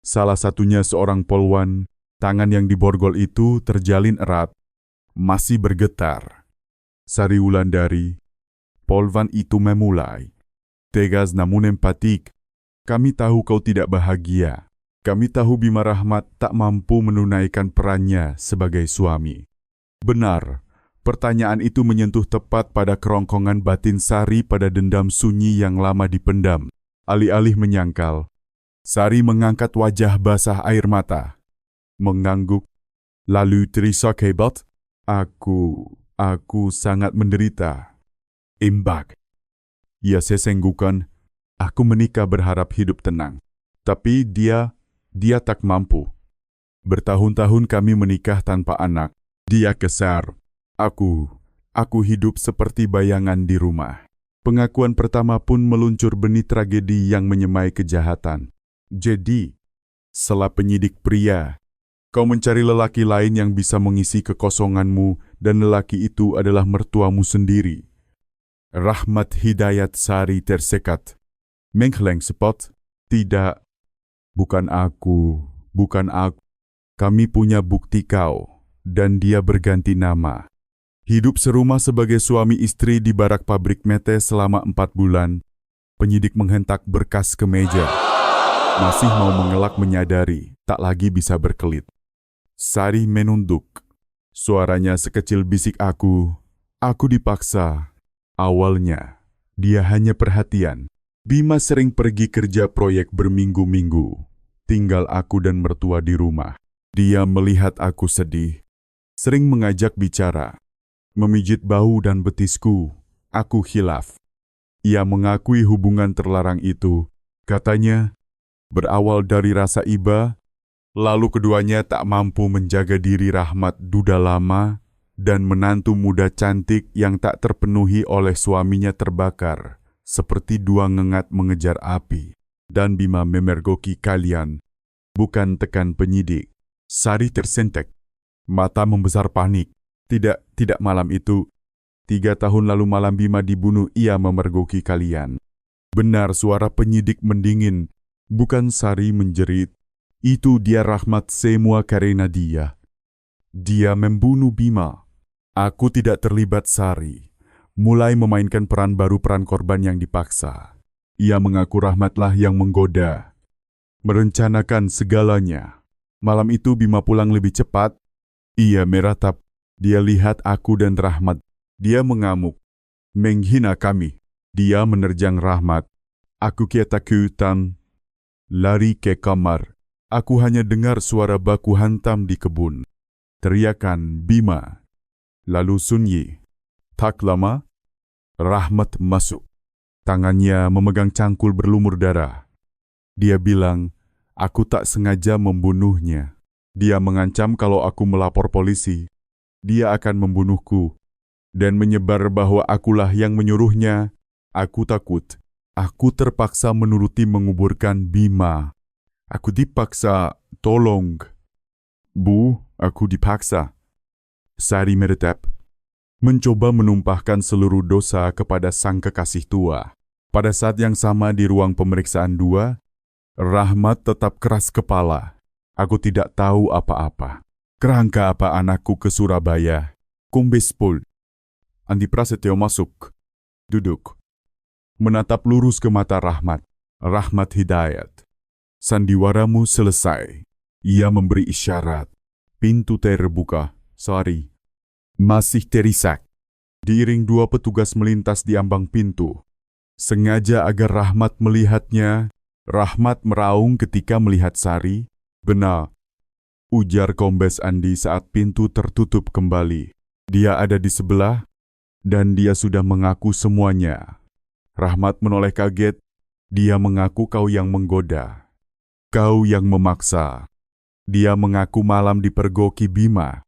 Salah satunya seorang polwan. Tangan yang diborgol itu terjalin erat, masih bergetar. Sari Wulandari, polwan itu memulai. "Tegas namun empatik. Kami tahu kau tidak bahagia. Kami tahu Bima Rahmat tak mampu menunaikan perannya sebagai suami." Benar, pertanyaan itu menyentuh tepat pada kerongkongan batin Sari pada dendam sunyi yang lama dipendam. Alih-alih menyangkal, Sari mengangkat wajah basah air mata, mengangguk, lalu terisak hebat. Aku sangat menderita." "Imbak," ia sesenggukan. "Aku menikah berharap hidup tenang. Tapi dia tak mampu. Bertahun-tahun kami menikah tanpa anak. Dia kesar. Aku hidup seperti bayangan di rumah." Pengakuan pertama pun meluncur benih tragedi yang menyemai kejahatan. "Jadi, sela penyidik pria, kau mencari lelaki lain yang bisa mengisi kekosonganmu, dan lelaki itu adalah mertuamu sendiri." Rahmat Hidayat Sari tersekat. Mengheleng Spot, tidak. Bukan aku. Kami punya bukti kau. Dan dia berganti nama. Hidup serumah sebagai suami istri di barak pabrik Mete selama 4 bulan. Penyidik menghentak berkas ke meja. Masih mau mengelak menyadari, tak lagi bisa berkelit. Sari menunduk. Suaranya sekecil bisik aku. Aku dipaksa. Awalnya, dia hanya perhatian. Bima sering pergi kerja proyek berminggu-minggu. Tinggal aku dan mertua di rumah. Dia melihat aku sedih. Sering mengajak bicara. Memijit bahu dan betisku. Aku khilaf. Ia mengakui hubungan terlarang itu. Katanya, berawal dari rasa iba, lalu keduanya tak mampu menjaga diri. Rahmat duda lama dan menantu muda cantik yang tak terpenuhi oleh suaminya terbakar, seperti dua ngengat mengejar api. Dan Bima memergoki kalian, bukan tekan penyidik. Sari tersentek, mata membesar panik. Tidak malam itu. 3 tahun lalu malam Bima dibunuh, ia memergoki kalian. Benar, suara penyidik mendingin. Bukan Sari menjerit. Itu dia Rahmat, semua karena dia. Dia membunuh Bima. Aku tidak terlibat. Sari mulai memainkan peran baru, peran korban yang dipaksa. Ia mengaku Rahmatlah yang menggoda. Merencanakan segalanya. Malam itu Bima pulang lebih cepat. Ia meratap. Dia lihat aku dan Rahmat. Dia mengamuk. Menghina kami. Dia menerjang Rahmat. Aku ketakutan. Lari ke kamar. Aku hanya dengar suara baku hantam di kebun. Teriakan Bima. Lalu sunyi. Tak lama, Rahmat masuk. Tangannya memegang cangkul berlumur darah. Dia bilang, aku tak sengaja membunuhnya. Dia mengancam kalau aku melapor polisi, dia akan membunuhku. Dan menyebar bahwa akulah yang menyuruhnya. Aku takut. Aku terpaksa menuruti menguburkan Bima. Aku dipaksa, tolong. Bu, aku dipaksa. Sari meretap. Mencoba menumpahkan seluruh dosa kepada sang kekasih tua. Pada saat yang sama di ruang pemeriksaan 2, Rahmat tetap keras kepala. Aku tidak tahu apa-apa. Kerangka apa anakku ke Surabaya? Kombes Pol Andi Prasetyo masuk. Duduk. Menatap lurus ke mata Rahmat. Rahmat Hidayat. Sandiwaramu selesai. Ia memberi isyarat. Pintu terbuka. Sari masih terisak. Diiring 2 petugas melintas di ambang pintu. Sengaja agar Rahmat melihatnya. Rahmat meraung ketika melihat Sari. Benar, ujar Kombes Andi saat pintu tertutup kembali. Dia ada di sebelah, dan dia sudah mengaku semuanya. Rahmat menoleh kaget. Dia mengaku kau yang menggoda. Kau yang memaksa. Dia mengaku malam dipergoki Bima.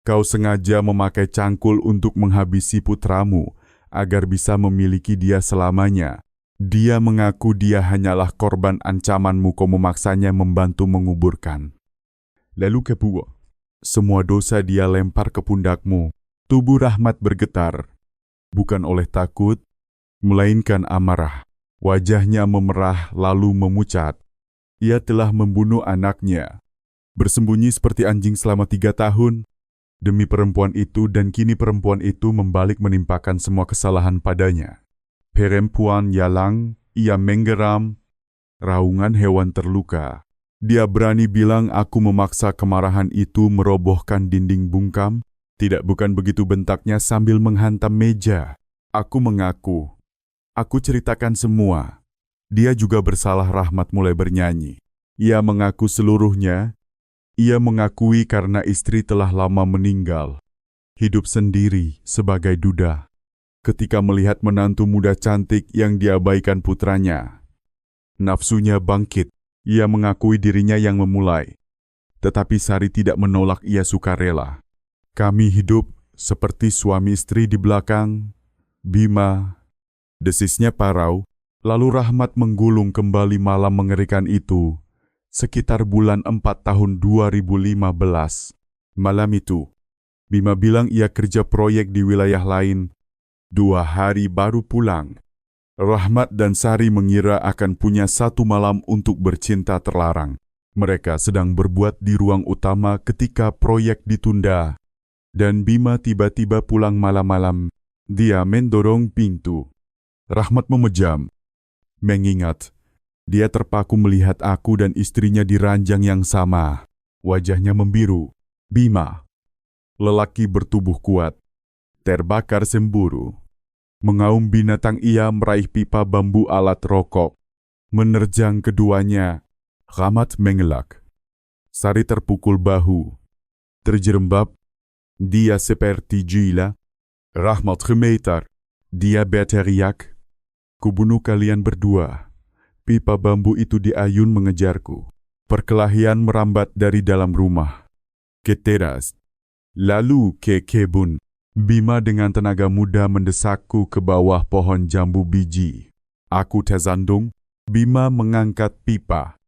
Kau sengaja memakai cangkul untuk menghabisi putramu, agar bisa memiliki dia selamanya. Dia mengaku dia hanyalah korban ancamanmu, kau memaksanya membantu menguburkan. Lalu kedua, semua dosa dia lempar ke pundakmu. Tubuh Rahmat bergetar, bukan oleh takut, melainkan amarah. Wajahnya memerah lalu memucat. Ia telah membunuh anaknya. Bersembunyi seperti anjing selama 3 tahun, demi perempuan itu, dan kini perempuan itu membalik menimpakan semua kesalahan padanya. Perempuan yalang, ia menggeram, raungan hewan terluka. Dia berani bilang aku memaksa. Kemarahan itu merobohkan dinding bungkam. Tidak, bukan begitu, bentaknya sambil menghantam meja. Aku mengaku. Aku ceritakan semua. Dia juga bersalah. Rahmat mulai bernyanyi. Ia mengaku seluruhnya. Ia mengakui karena istri telah lama meninggal. Hidup sendiri sebagai duda. Ketika melihat menantu muda cantik yang diabaikan putranya, nafsunya bangkit. Ia mengakui dirinya yang memulai. Tetapi Sari tidak menolak, ia sukarela. Kami hidup seperti suami istri di belakang. Bima, desisnya parau. Lalu Rahmat menggulung kembali malam mengerikan itu. Sekitar bulan 4 tahun 2015. Malam itu, Bima bilang ia kerja proyek di wilayah lain. 2 hari baru pulang. Rahmat dan Sari mengira akan punya satu malam untuk bercinta terlarang. Mereka sedang berbuat di ruang utama ketika proyek ditunda. Dan Bima tiba-tiba pulang malam-malam. Dia mendorong pintu. Rahmat memejam, mengingat dia terpaku melihat aku dan istrinya di ranjang yang sama. Wajahnya membiru. Bima, lelaki bertubuh kuat, terbakar cemburu. Mengaum binatang, ia meraih pipa bambu alat rokok. Menerjang keduanya. Rahmat mengelak. Sari terpukul bahu. Terjerembab. Dia seperti gila. Rahmat gemetar. Dia berteriak. Kubunuh kalian berdua. Pipa bambu itu diayun mengejarku. Perkelahian merambat dari dalam rumah ke teras, lalu ke kebun. Bima dengan tenaga muda mendesakku ke bawah pohon jambu biji. Aku tersandung. Bima mengangkat pipa,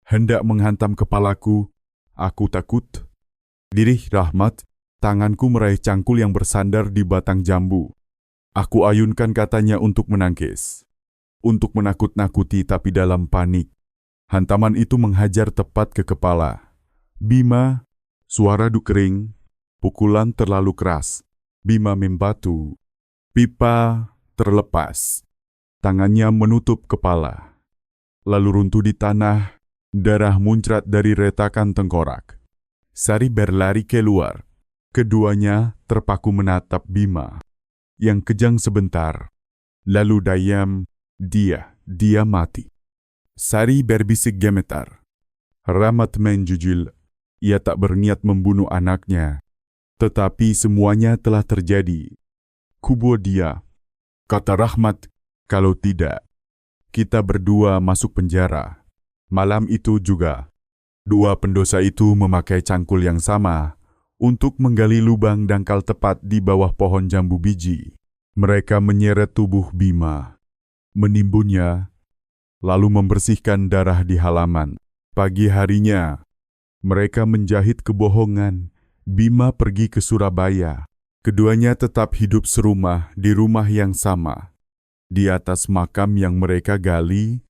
hendak menghantam kepalaku. Aku takut. Dirih Rahmat, tanganku meraih cangkul yang bersandar di batang jambu. Aku ayunkan katanya untuk menangkis, untuk menakut-nakuti, tapi dalam panik. Hantaman itu menghajar tepat ke kepala. Bima, suara dukering, pukulan terlalu keras. Bima membatu. Pipa terlepas. Tangannya menutup kepala. Lalu runtuh di tanah, darah muncrat dari retakan tengkorak. Sari berlari keluar. Keduanya terpaku menatap Bima, yang kejang sebentar. Lalu diam, dia mati. Sari berbisik gemetar. Rahmat menjujul. Ia tak berniat membunuh anaknya. Tetapi semuanya telah terjadi. Kubunuh dia, kata Rahmat. Kalau tidak, kita berdua masuk penjara. Malam itu juga, dua pendosa itu memakai cangkul yang sama untuk menggali lubang dangkal tepat di bawah pohon jambu biji. Mereka menyeret tubuh Bima, menimbunnya, lalu membersihkan darah di halaman. Pagi harinya, mereka menjahit kebohongan. Bima pergi ke Surabaya. Keduanya tetap hidup serumah di rumah yang sama. Di atas makam yang mereka gali,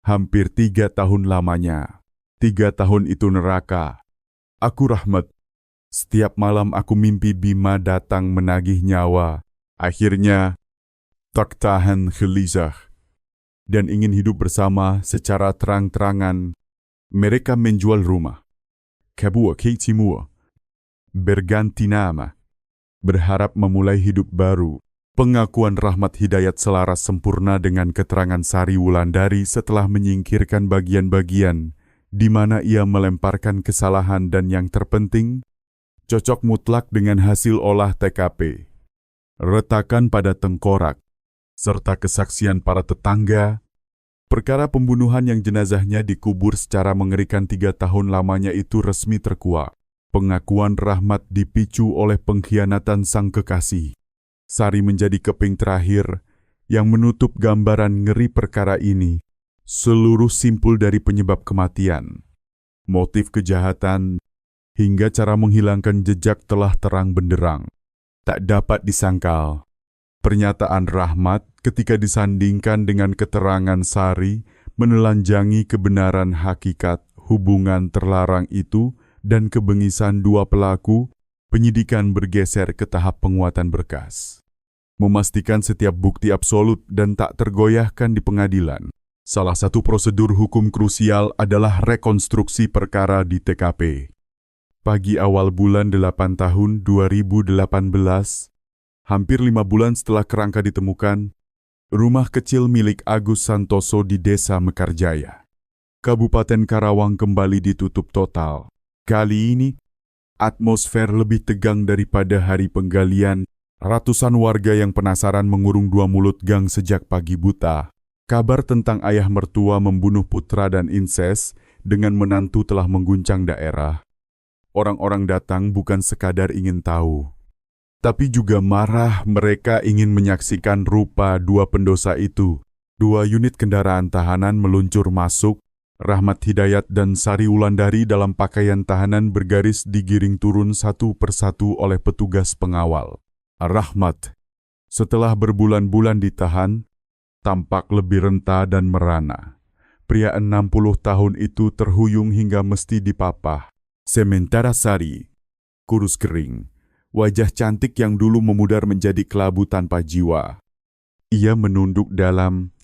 hampir 3 tahun lamanya. 3 tahun itu neraka. Aku Rahmat. Setiap malam aku mimpi Bima datang menagih nyawa. Akhirnya, tak tahan gelisah dan ingin hidup bersama secara terang-terangan. Mereka menjual rumah. Kabur ke timur. Berganti nama, berharap memulai hidup baru. Pengakuan Rahmat Hidayat selaras sempurna dengan keterangan Sari Wulandari setelah menyingkirkan bagian-bagian di mana ia melemparkan kesalahan dan yang terpenting, cocok mutlak dengan hasil olah TKP. Retakan pada tengkorak, serta kesaksian para tetangga, perkara pembunuhan yang jenazahnya dikubur secara mengerikan 3 tahun lamanya itu resmi terkuak. Pengakuan Rahmat dipicu oleh pengkhianatan sang kekasih. Sari menjadi keping terakhir yang menutup gambaran ngeri perkara ini. Seluruh simpul dari penyebab kematian, motif kejahatan, hingga cara menghilangkan jejak telah terang benderang. Tak dapat disangkal. Pernyataan Rahmat ketika disandingkan dengan keterangan Sari menelanjangi kebenaran hakikat hubungan terlarang itu. Dan kebengisan dua pelaku, penyidikan bergeser ke tahap penguatan berkas. Memastikan setiap bukti absolut dan tak tergoyahkan di pengadilan. Salah satu prosedur hukum krusial adalah rekonstruksi perkara di TKP. Pagi awal bulan 8 tahun 2018, hampir 5 bulan setelah kerangka ditemukan, rumah kecil milik Agus Santoso di Desa Mekarjaya, Kabupaten Karawang kembali ditutup total. Kali ini, atmosfer lebih tegang daripada hari penggalian. Ratusan warga yang penasaran mengurung 2 mulut gang sejak pagi buta. Kabar tentang ayah mertua membunuh putra dan inses dengan menantu telah mengguncang daerah. Orang-orang datang bukan sekadar ingin tahu, tapi juga marah. Mereka ingin menyaksikan rupa 2 pendosa itu. 2 unit kendaraan tahanan meluncur masuk. Rahmat Hidayat dan Sari Wulandari dalam pakaian tahanan bergaris digiring turun satu persatu oleh petugas pengawal. Rahmat, setelah berbulan-bulan ditahan, tampak lebih renta dan merana. Pria 60 tahun itu terhuyung hingga mesti dipapah. Sementara Sari, kurus kering, wajah cantik yang dulu memudar menjadi kelabu tanpa jiwa. Ia menunduk dalam,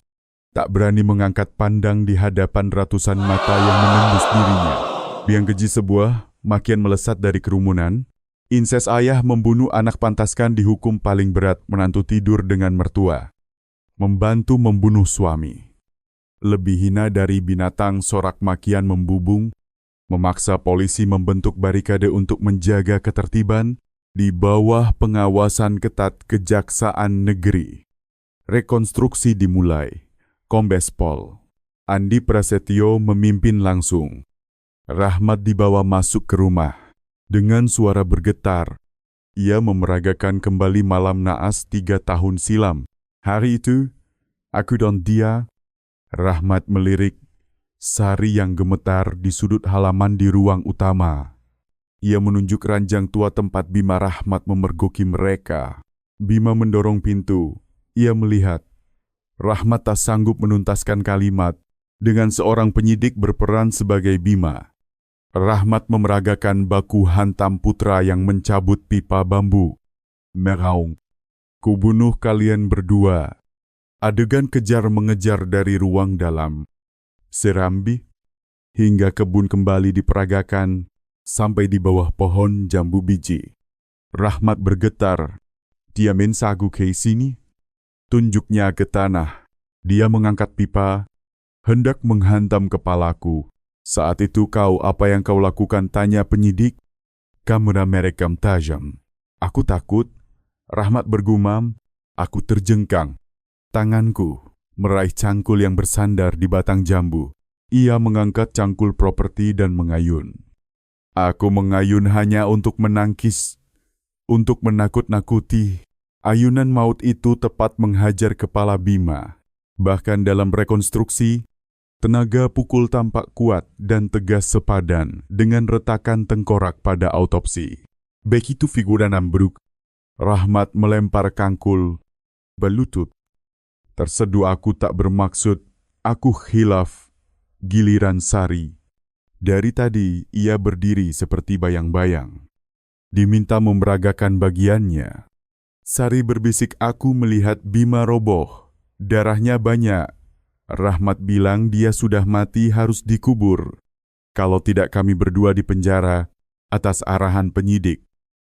tak berani mengangkat pandang di hadapan ratusan mata yang menembus dirinya. Biang keji sebuah makian melesat dari kerumunan. Inses ayah membunuh anak pantaskan dihukum paling berat menantu tidur dengan mertua. Membantu membunuh suami. Lebih hina dari binatang sorak makian membubung, memaksa polisi membentuk barikade untuk menjaga ketertiban di bawah pengawasan ketat Kejaksaan Negeri. Rekonstruksi dimulai. Kombes Pol Andi Prasetyo memimpin langsung. Rahmat dibawa masuk ke rumah. Dengan suara bergetar, ia memeragakan kembali malam naas 3 tahun silam. Hari itu, aku dan dia, Rahmat melirik Sari yang gemetar di sudut halaman di ruang utama. Ia menunjuk ranjang tua tempat Bima Rahmat memergoki mereka. Bima mendorong pintu. Ia melihat Rahmat tak sanggup menuntaskan kalimat dengan seorang penyidik berperan sebagai Bima. Rahmat memeragakan baku hantam putra yang mencabut pipa bambu. Meraung, "Kubunuh kalian berdua." Adegan kejar-mengejar dari ruang dalam, serambi, hingga kebun kembali diperagakan sampai di bawah pohon jambu biji. Rahmat bergetar. "Diamin sagu ke sini." Tunjuknya ke tanah. Dia mengangkat pipa, hendak menghantam kepalaku. "Saat itu apa yang kau lakukan?" tanya penyidik. Kamera merekam tajam. "Aku takut." Rahmat bergumam. "Aku terjengkang." Tanganku meraih cangkul yang bersandar di batang jambu. Ia mengangkat cangkul properti dan mengayun. "Aku mengayun hanya untuk menangkis, untuk menakut-nakuti." Ayunan maut itu tepat menghajar kepala Bima. Bahkan dalam rekonstruksi, tenaga pukul tampak kuat dan tegas sepadan dengan retakan tengkorak pada autopsi. Begitu figuran ambruk, Rahmat melempar cangkul, berlutut. "Terseduh, aku tak bermaksud, aku khilaf." Giliran Sari. Dari tadi ia berdiri seperti bayang-bayang. Diminta memeragakan bagiannya. Sari berbisik, "Aku melihat Bima roboh. Darahnya banyak." Rahmat bilang dia sudah mati, harus dikubur. Kalau tidak kami berdua di penjara, atas arahan penyidik.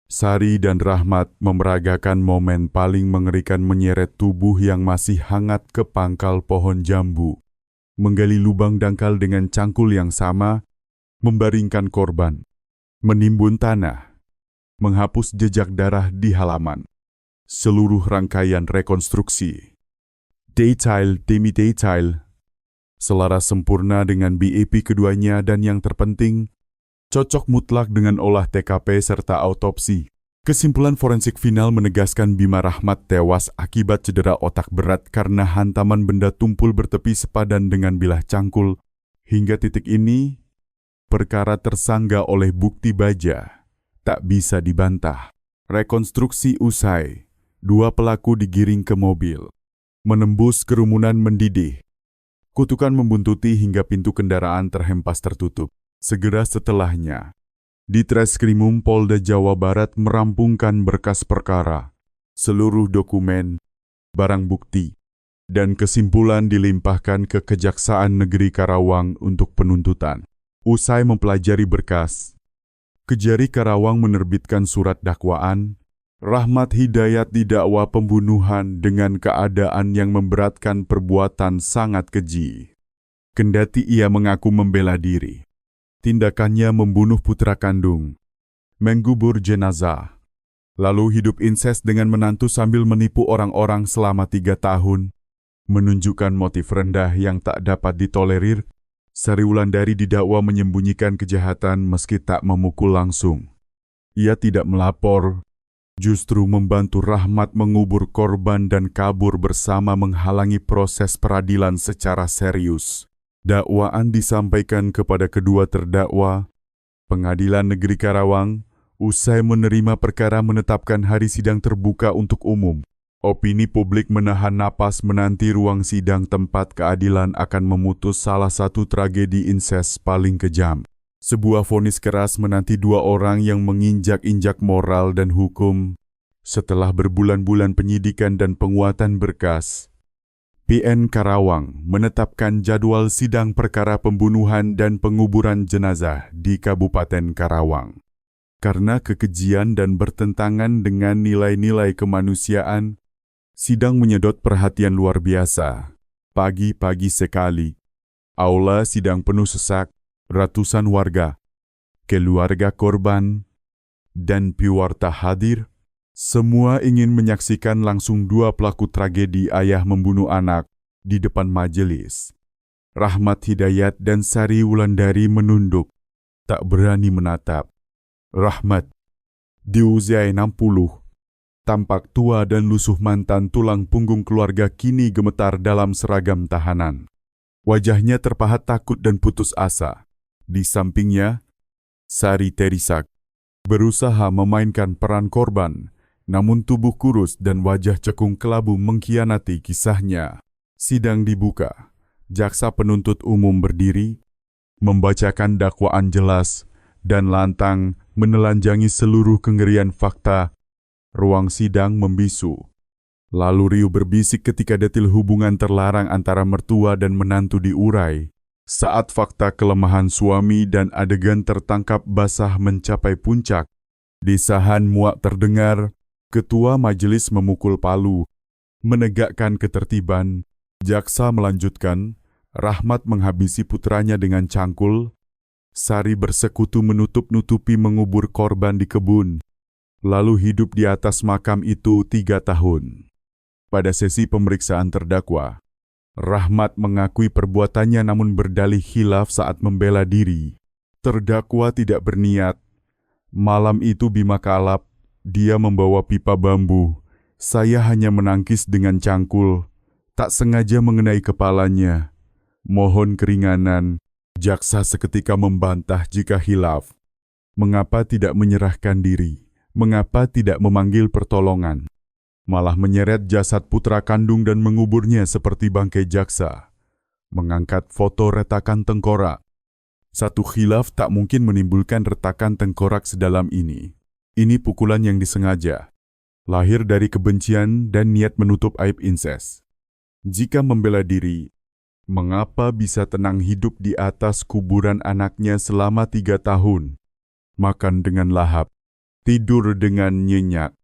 Sari dan Rahmat memeragakan momen paling mengerikan menyeret tubuh yang masih hangat ke pangkal pohon jambu. Menggali lubang dangkal dengan cangkul yang sama, membaringkan korban. Menimbun tanah. Menghapus jejak darah di halaman. Seluruh rangkaian rekonstruksi, detail demi detail, selaras sempurna dengan BAP keduanya, dan yang terpenting, cocok mutlak dengan olah TKP serta autopsi. Kesimpulan forensik final menegaskan Bima Rahmat tewas akibat cedera otak berat karena hantaman benda tumpul bertepi sepadan dengan bilah cangkul. Hingga titik ini, perkara tersangga oleh bukti baja, tak bisa dibantah. Rekonstruksi usai. 2 pelaku digiring ke mobil. Menembus kerumunan mendidih. Kutukan membuntuti hingga pintu kendaraan terhempas tertutup. Segera setelahnya, di Treskrimum Polda Jawa Barat merampungkan berkas perkara, seluruh dokumen, barang bukti, dan kesimpulan dilimpahkan ke Kejaksaan Negeri Karawang untuk penuntutan. Usai mempelajari berkas, Kejari Karawang menerbitkan surat dakwaan. Rahmat Hidayat didakwa pembunuhan dengan keadaan yang memberatkan perbuatan sangat keji. Kendati ia mengaku membela diri, tindakannya membunuh putra kandung, menggubur jenazah, lalu hidup inses dengan menantu sambil menipu orang-orang selama 3 tahun, menunjukkan motif rendah yang tak dapat ditolerir. Sari Wulandari didakwa menyembunyikan kejahatan meski tak memukul langsung. Ia tidak melapor, justru membantu Rahmat mengubur korban dan kabur bersama menghalangi proses peradilan secara serius. Dakwaan disampaikan kepada kedua terdakwa. Pengadilan Negeri Karawang, usai menerima perkara, menetapkan hari sidang terbuka untuk umum Opini publik menahan napas menanti ruang sidang tempat keadilan akan memutus salah satu tragedi inses paling kejam. Sebuah vonis keras menanti dua orang yang menginjak-injak moral dan hukum. Setelah berbulan-bulan penyidikan dan penguatan berkas, PN Karawang menetapkan jadwal sidang perkara pembunuhan dan penguburan jenazah di Kabupaten Karawang. Karena kekejian dan bertentangan dengan nilai-nilai kemanusiaan, sidang menyedot perhatian luar biasa. Pagi-pagi sekali, aula sidang penuh sesak, ratusan warga, keluarga korban, dan pewarta hadir. Semua ingin menyaksikan langsung dua pelaku tragedi ayah membunuh anak di depan majelis. Rahmat Hidayat dan Sari Wulandari menunduk, tak berani menatap. Rahmat, di usia 60, tampak tua dan lusuh mantan tulang punggung keluarga kini gemetar dalam seragam tahanan. Wajahnya terpahat takut dan putus asa. Di sampingnya, Sari Terisak berusaha memainkan peran korban, namun tubuh kurus dan wajah cekung kelabu mengkhianati kisahnya. Sidang dibuka. Jaksa penuntut umum berdiri, membacakan dakwaan jelas dan lantang menelanjangi seluruh kengerian fakta. Ruang sidang membisu. Lalu riuh berbisik ketika detil hubungan terlarang antara mertua dan menantu diurai. Saat fakta kelemahan suami dan adegan tertangkap basah mencapai puncak, desahan muak terdengar. Ketua majelis memukul palu, menegakkan ketertiban. Jaksa melanjutkan, Rahmat menghabisi putranya dengan cangkul. Sari bersekutu menutup-nutupi mengubur korban di kebun, lalu hidup di atas makam itu 3 tahun. Pada sesi pemeriksaan terdakwa, Rahmat mengakui perbuatannya namun berdalih khilaf saat membela diri. Terdakwa tidak berniat. Malam itu Bima kalap. Dia membawa pipa bambu. Saya hanya menangkis dengan cangkul, tak sengaja mengenai kepalanya. Mohon keringanan. Jaksa seketika membantah jika khilaf. Mengapa tidak menyerahkan diri? Mengapa tidak memanggil pertolongan? Malah menyeret jasad putra kandung dan menguburnya seperti bangkai jaksa. Mengangkat foto retakan tengkorak. Satu khilaf tak mungkin menimbulkan retakan tengkorak sedalam ini. Ini pukulan yang disengaja, lahir dari kebencian dan niat menutup aib inses. Jika membela diri, mengapa bisa tenang hidup di atas kuburan anaknya selama 3 tahun, makan dengan lahap, tidur dengan nyenyak,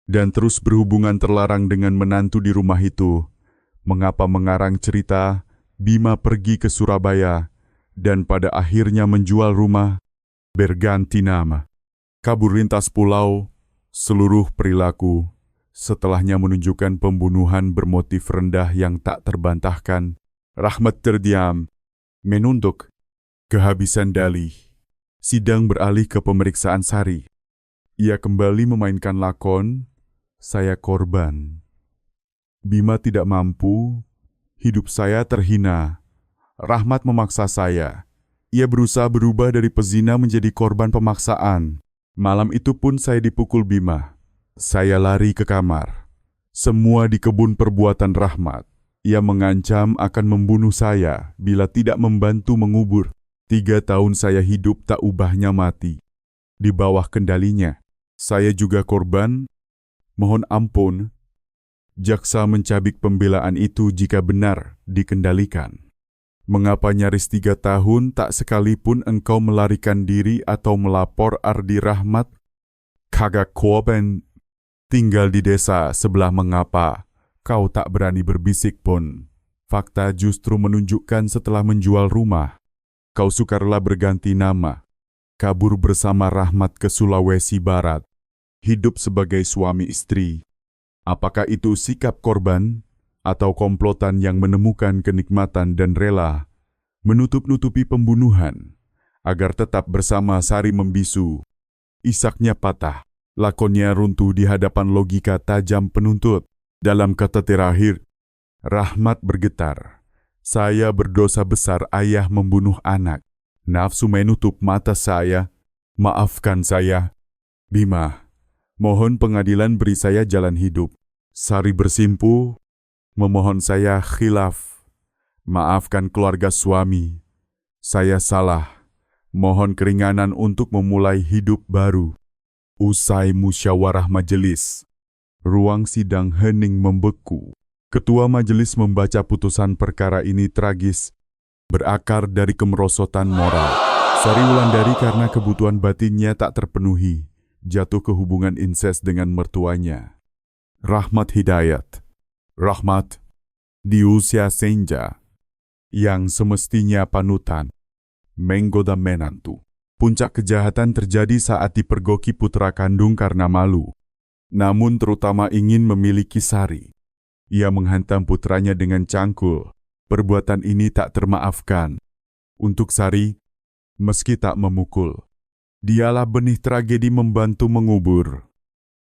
dan terus berhubungan terlarang dengan menantu di rumah itu? Mengapa mengarang cerita Bima pergi ke Surabaya dan pada akhirnya menjual rumah, berganti nama, kabur lintas pulau, seluruh perilaku, setelahnya menunjukkan pembunuhan bermotif rendah yang tak terbantahkan. Rahmat terdiam, menunduk, kehabisan dalih. Sidang beralih ke pemeriksaan Sari. Ia kembali memainkan lakon, saya korban. Bima tidak mampu, hidup saya terhina. Rahmat memaksa saya. Ia berusaha berubah dari pezina menjadi korban pemaksaan. Malam itu pun saya dipukul Bima. Saya lari ke kamar. Semua di kebun perbuatan Rahmat. Ia mengancam akan membunuh saya bila tidak membantu mengubur. 3 tahun saya hidup tak ubahnya mati. Di bawah kendalinya. Saya juga korban. Mohon ampun. Jaksa mencabik pembelaan itu jika benar dikendalikan. Mengapa nyaris 3 tahun tak sekalipun engkau melarikan diri atau melapor Ardi Rahmat? Kagak korban tinggal di desa sebelah, mengapa kau tak berani berbisik pun? Fakta justru menunjukkan setelah menjual rumah, kau sukarela berganti nama, kabur bersama Rahmat ke Sulawesi Barat, hidup sebagai suami istri. Apakah itu sikap korban? Atau komplotan yang menemukan kenikmatan dan rela menutup-nutupi pembunuhan agar tetap bersama? Sari membisu. Isaknya patah, lakonnya runtuh di hadapan logika tajam penuntut. Dalam kata terakhir, Rahmat bergetar. Saya berdosa besar ayah membunuh anak. Nafsu menutup mata saya. Maafkan saya. Bima, mohon pengadilan beri saya jalan hidup. Sari bersimpuh, memohon saya khilaf. Maafkan keluarga suami. Saya salah. Mohon keringanan untuk memulai hidup baru. Usai musyawarah majelis, ruang sidang hening membeku. Ketua majelis membaca putusan perkara ini tragis, berakar dari kemerosotan moral. Sari Wulandari karena kebutuhan batinnya tak terpenuhi, jatuh ke hubungan inses dengan mertuanya. Rahmat Hidayat. Rahmat, di usia senja, yang semestinya panutan, menggoda menantu. Puncak kejahatan terjadi saat dipergoki putra kandung karena malu. Namun terutama ingin memiliki Sari. Ia menghantam putranya dengan cangkul. Perbuatan ini tak termaafkan. Untuk Sari, meski tak memukul, dialah benih tragedi membantu mengubur.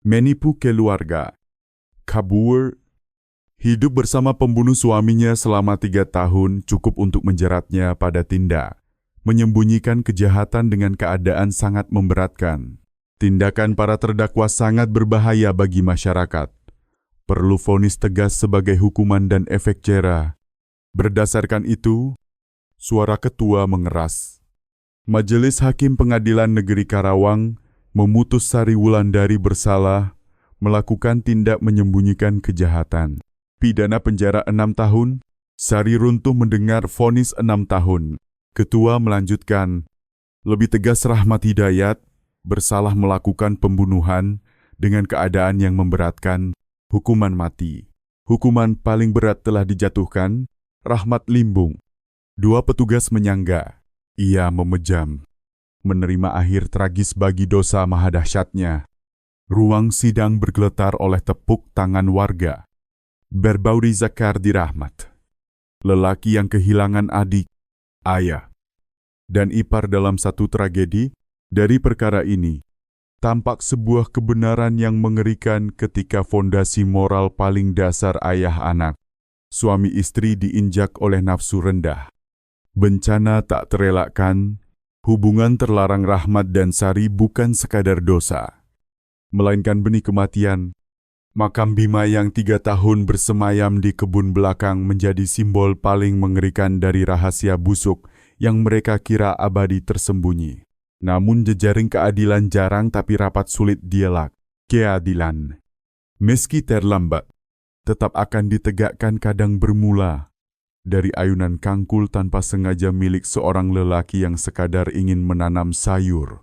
Menipu keluarga. Kabur. Hidup bersama pembunuh suaminya selama 3 tahun cukup untuk menjeratnya pada tindak menyembunyikan kejahatan dengan keadaan sangat memberatkan. Tindakan para terdakwa sangat berbahaya bagi masyarakat. Perlu vonis tegas sebagai hukuman dan efek jera. Berdasarkan itu, suara ketua mengeras. Majelis Hakim Pengadilan Negeri Karawang memutus Sari Wulandari bersalah melakukan tindak menyembunyikan kejahatan. Pidana penjara 6 tahun, Sari runtuh mendengar vonis 6 tahun. Ketua melanjutkan, lebih tegas Rahmat Hidayat bersalah melakukan pembunuhan dengan keadaan yang memberatkan, hukuman mati. Hukuman paling berat telah dijatuhkan, Rahmat limbung. 2 petugas menyangga, ia memejam. Menerima akhir tragis bagi dosa maha dahsyatnya. Ruang sidang bergeletar oleh tepuk tangan warga. Berbauri Zakardi Rahmat, lelaki yang kehilangan adik, ayah, dan ipar dalam satu tragedi. Dari perkara ini, tampak sebuah kebenaran yang mengerikan ketika fondasi moral paling dasar ayah anak, suami istri diinjak oleh nafsu rendah. Bencana tak terelakkan, hubungan terlarang Rahmat dan Sari bukan sekadar dosa, melainkan benih kematian. Makam Bima yang 3 tahun bersemayam di kebun belakang menjadi simbol paling mengerikan dari rahasia busuk yang mereka kira abadi tersembunyi. Namun jejaring keadilan jarang tapi rapat sulit dielak. Keadilan, meski terlambat, tetap akan ditegakkan kadang bermula dari ayunan kangkul tanpa sengaja milik seorang lelaki yang sekadar ingin menanam sayur.